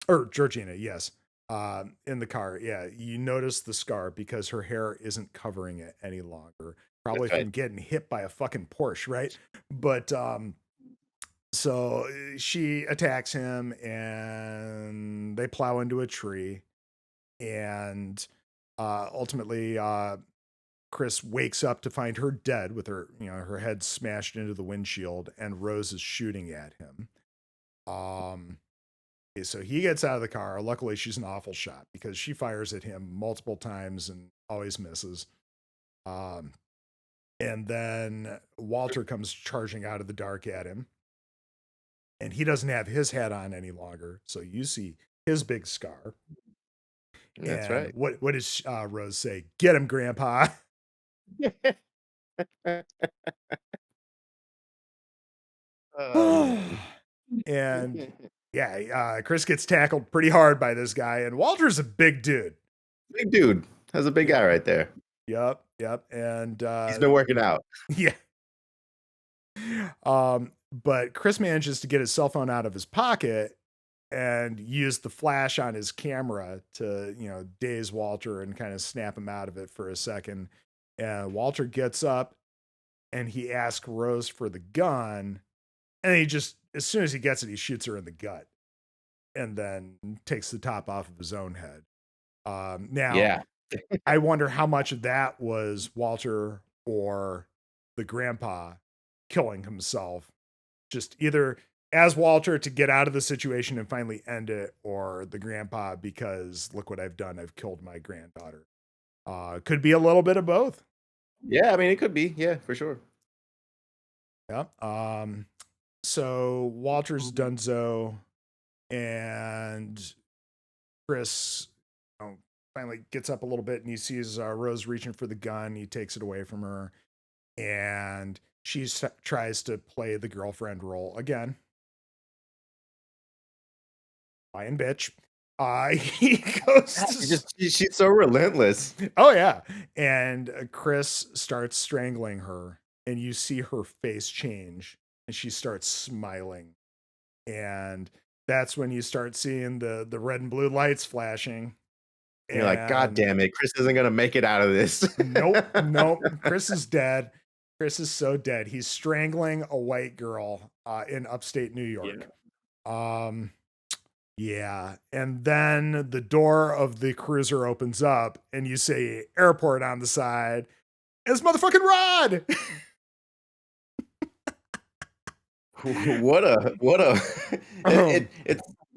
or Georgina, yes. In the car, yeah, you notice the scar because her hair isn't covering it any longer, probably That's from right. getting hit by a fucking Porsche, right? But so she attacks him and they plow into a tree, and ultimately Chris wakes up to find her dead with her head smashed into the windshield, and Rose is shooting at him. So he gets out of the car. Luckily, she's an awful shot because she fires at him multiple times and always misses. And then Walter comes charging out of the dark at him, and he doesn't have his hat on any longer. So you see his big scar. That's And right. what does Rose say? Get him, Grandpa. Man. And yeah, Chris gets tackled pretty hard by this guy, and Walter's a big dude. Big dude. That's a big guy right there. Yep. And He's been working out. yeah. But Chris manages to get his cell phone out of his pocket and use the flash on his camera to, daze Walter and kind of snap him out of it for a second. And Walter gets up and he asks Rose for the gun, And he just, as soon as he gets it, he shoots her in the gut and then takes the top off of his own head. Now, Yeah. I wonder how much of that was Walter or the grandpa killing himself, just either as Walter to get out of the situation and finally end it, or the grandpa because look what I've done, I've killed my granddaughter. Could be a little bit of both. Yeah, I mean, it could be. Yeah, for sure. Yeah. So Walter's Dunzo, and Chris, finally gets up a little bit and he sees Rose reaching for the gun. He takes it away from her, and she tries to play the girlfriend role again. Lion bitch. He goes. She's so relentless. Oh yeah, and Chris starts strangling her, and you see her face change, and she starts smiling, and that's when you start seeing the red and blue lights flashing. And you're like, God damn it, Chris isn't gonna make it out of this. Nope. Chris is dead. Chris is so dead. He's strangling a white girl in upstate New York. Yeah. And then the door of the cruiser opens up and you see airport on the side. It's motherfucking Rod. What a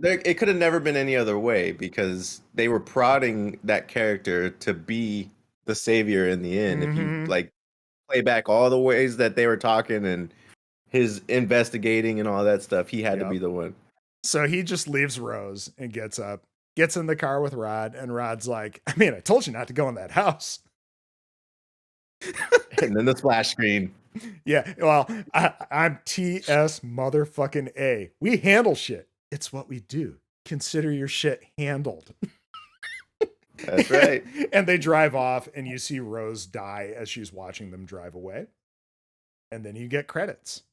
it could have never been any other way, because they were prodding that character to be the savior in the end. If you like play back all the ways that they were talking and his investigating and all that stuff, he had to be the one. So he just leaves Rose and gets up, gets in the car with Rod, and Rod's like, I mean, I told you not to go in that house. And then the splash screen. Yeah, well, I'm TS motherfucking A. We handle shit. It's what we do. Consider your shit handled. That's right. And they drive off, and you see Rose die as she's watching them drive away. And then you get credits.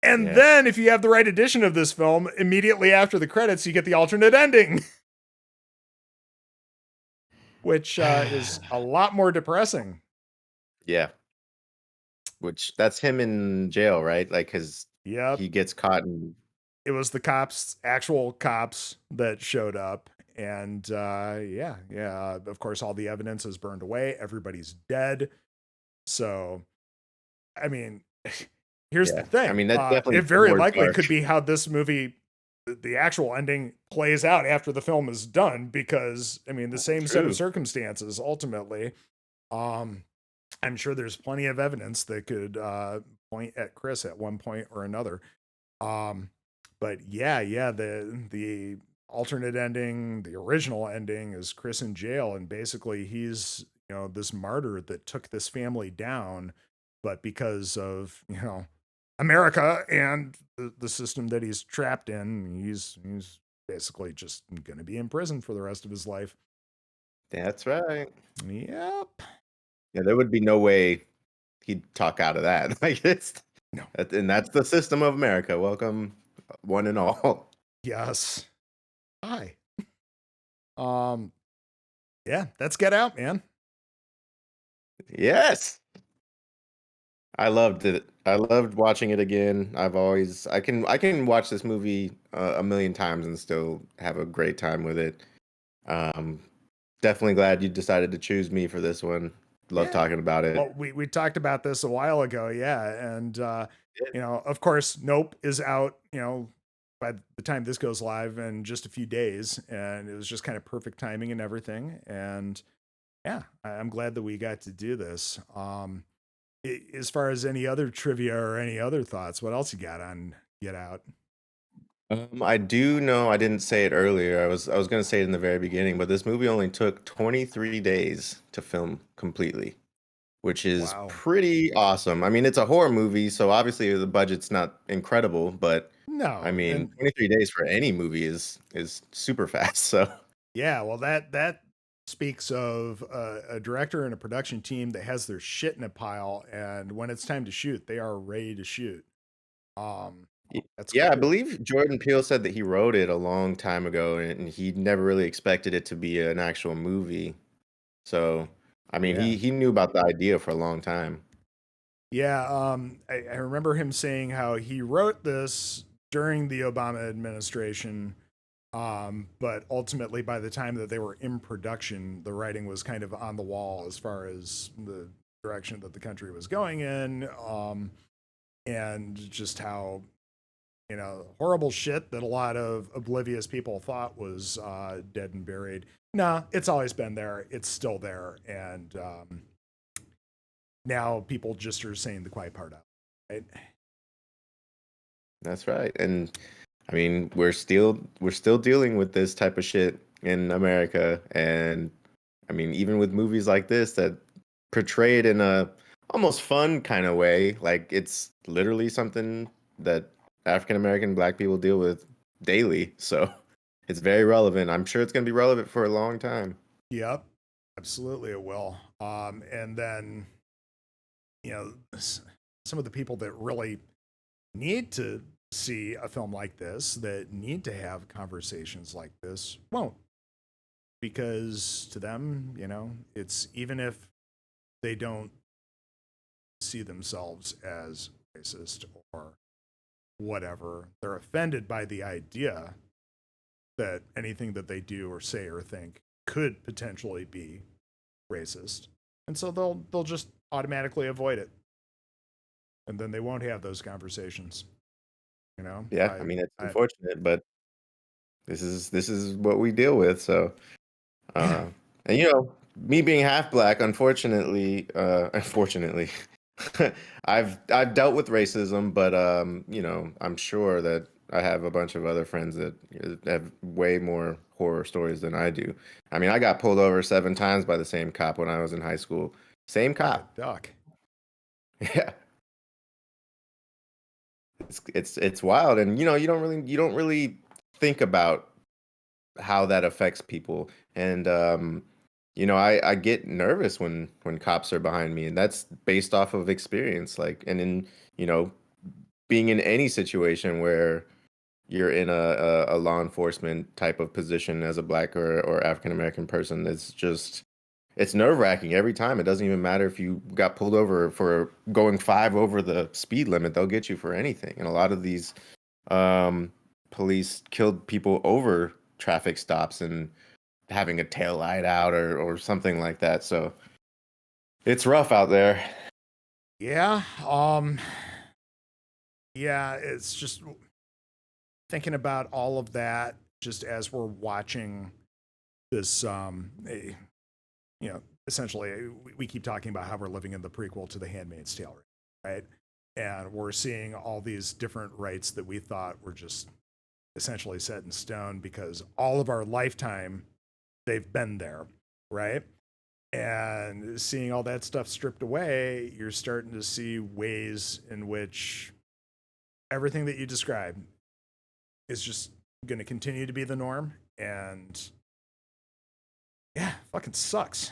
And then, if you have the right edition of this film, immediately after the credits, you get the alternate ending, which is a lot more depressing. Yeah. Which, that's him in jail, right? Like, because he gets caught and it was the cops, actual cops, that showed up. And of course, all the evidence is burned away. Everybody's dead. So, I mean, here's the thing. I mean, that's definitely it very likely could be how this movie, the actual ending, plays out after the film is done, because I mean, the same set of circumstances ultimately. I'm sure there's plenty of evidence that could point at Chris at one point or another. But the alternate ending, the original ending, is Chris in jail, and basically he's, this martyr that took this family down, but because of, America and the system that he's trapped in, he's basically just going to be in prison for the rest of his life. That's right. Yep. Yeah, there would be no way he'd talk out of that. Like, no. And that's the system of America. Welcome, one and all. Yes. Hi. Yeah, that's Get Out, man. Yes. I loved it. I loved watching it again. I can watch this movie a million times and still have a great time with it. Definitely glad you decided to choose me for this one. Love talking about it. Well, we talked about this a while ago, and of course, Nope is out, by the time this goes live in just a few days, and it was just kind of perfect timing and everything. And yeah, I'm glad that we got to do this. As far as any other trivia or any other thoughts, what else you got on Get Out? I do know, I didn't say it earlier. I was going to say it in the very beginning, but this movie only took 23 days to film completely, which is pretty awesome. I mean, it's a horror movie, so obviously the budget's not incredible, but no, I mean, 23 days for any movie is super fast. So yeah, well, that speaks of a director and a production team that has their shit in a pile, and when it's time to shoot, they are ready to shoot. That's cool. I believe Jordan Peele said that he wrote it a long time ago, and he never really expected it to be an actual movie. So, I mean, he knew about the idea for a long time. Yeah, I remember him saying how he wrote this during the Obama administration, but ultimately, by the time that they were in production, the writing was kind of on the wall as far as the direction that the country was going in, and just how horrible shit that a lot of oblivious people thought was dead and buried. Nah, it's always been there. It's still there, and now people just are saying the quiet part out, right? That's right. And I mean, we're still dealing with this type of shit in America. And I mean, even with movies like this that portray it in a almost fun kind of way, like it's literally something that African American black people deal with daily. So it's very relevant. I'm sure it's going to be relevant for a long time. Yep, absolutely it will. And then some of the people that really need to see a film like this, that need to have conversations like this, won't, because to them, it's, even if they don't see themselves as racist or whatever, they're offended by the idea that anything that they do or say or think could potentially be racist. And so they'll just automatically avoid it. And then they won't have those conversations. You know, Yeah, I mean, it's unfortunate, but this is what we deal with. So yeah, Uh, and me being half black, unfortunately, unfortunately, I've dealt with racism, but I'm sure that I have a bunch of other friends that have way more horror stories than I do. I mean, I got pulled over 7 times by the same cop when I was in high school. Same what a cop. duck. Yeah. It's wild, and you don't really think about how that affects people. And I get nervous when cops are behind me, and that's based off of experience. Like, and in you know being in any situation where you're in a law enforcement type of position as a black or African American person, it's nerve-wracking every time. It doesn't even matter if you got pulled over for going 5 over the speed limit. They'll get you for anything. And a lot of these um, police killed people over traffic stops and having a tail light out or something like that. So it's rough out there. Yeah. Yeah, it's just thinking about all of that just as we're watching this essentially we keep talking about how we're living in the prequel to The Handmaid's Tale, right? And we're seeing all these different rights that we thought were just essentially set in stone because all of our lifetime they've been there, right? And seeing all that stuff stripped away, you're starting to see ways in which everything that you described is just going to continue to be the norm. And yeah, fucking sucks.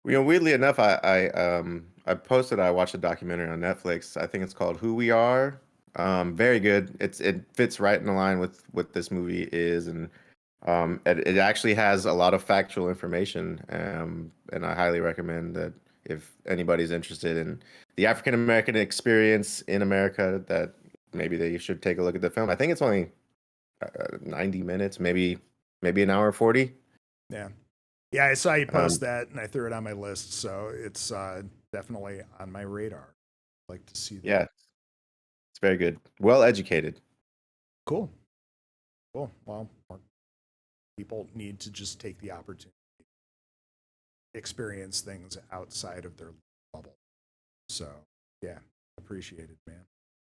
Weirdly enough, I posted I watched a documentary on Netflix. I think it's called Who We Are. Very good. It fits right in the line with what this movie is, and it actually has a lot of factual information. And I highly recommend that if anybody's interested in the African American experience in America, that maybe they should take a look at the film. I think it's only 90 minutes, maybe an hour 40. Yeah. Yeah, I saw you Um, post that and I threw it on my list. So it's definitely on my radar. I'd like to see that. yeah, it's very good. Well educated. Cool. Cool. Well, more people need to just take the opportunity to experience things outside of their bubble. So, yeah, appreciate it, man.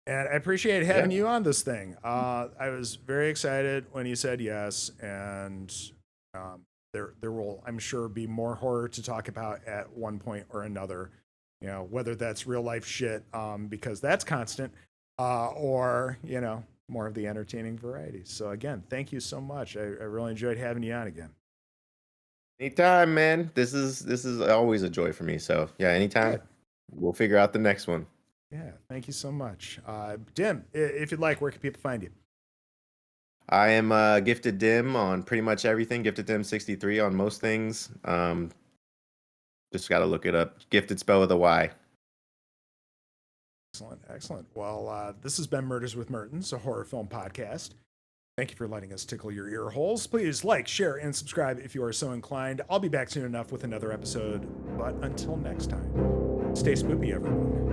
And I appreciate Yeah. having you on this thing. I was very excited when you said yes, and there will, I'm sure, be more horror to talk about at one point or another. Whether that's real life shit, because that's constant, or more of the entertaining variety. So again, thank you so much. I really enjoyed having you on again. Anytime, man. This is always a joy for me. So yeah, anytime. Good. We'll figure out the next one. Yeah, thank you so much. Dim, if you'd like, where can people find you? I am Gifted Dim on pretty much everything. Gifted Dim 63 on most things. Just got to look it up. Gifted spell with a Y. Excellent. Well, this has been Murders with Mertens, a horror film podcast. Thank you for letting us tickle your ear holes. Please like, share, and subscribe if you are so inclined. I'll be back soon enough with another episode. But until next time, stay spoopy, everyone.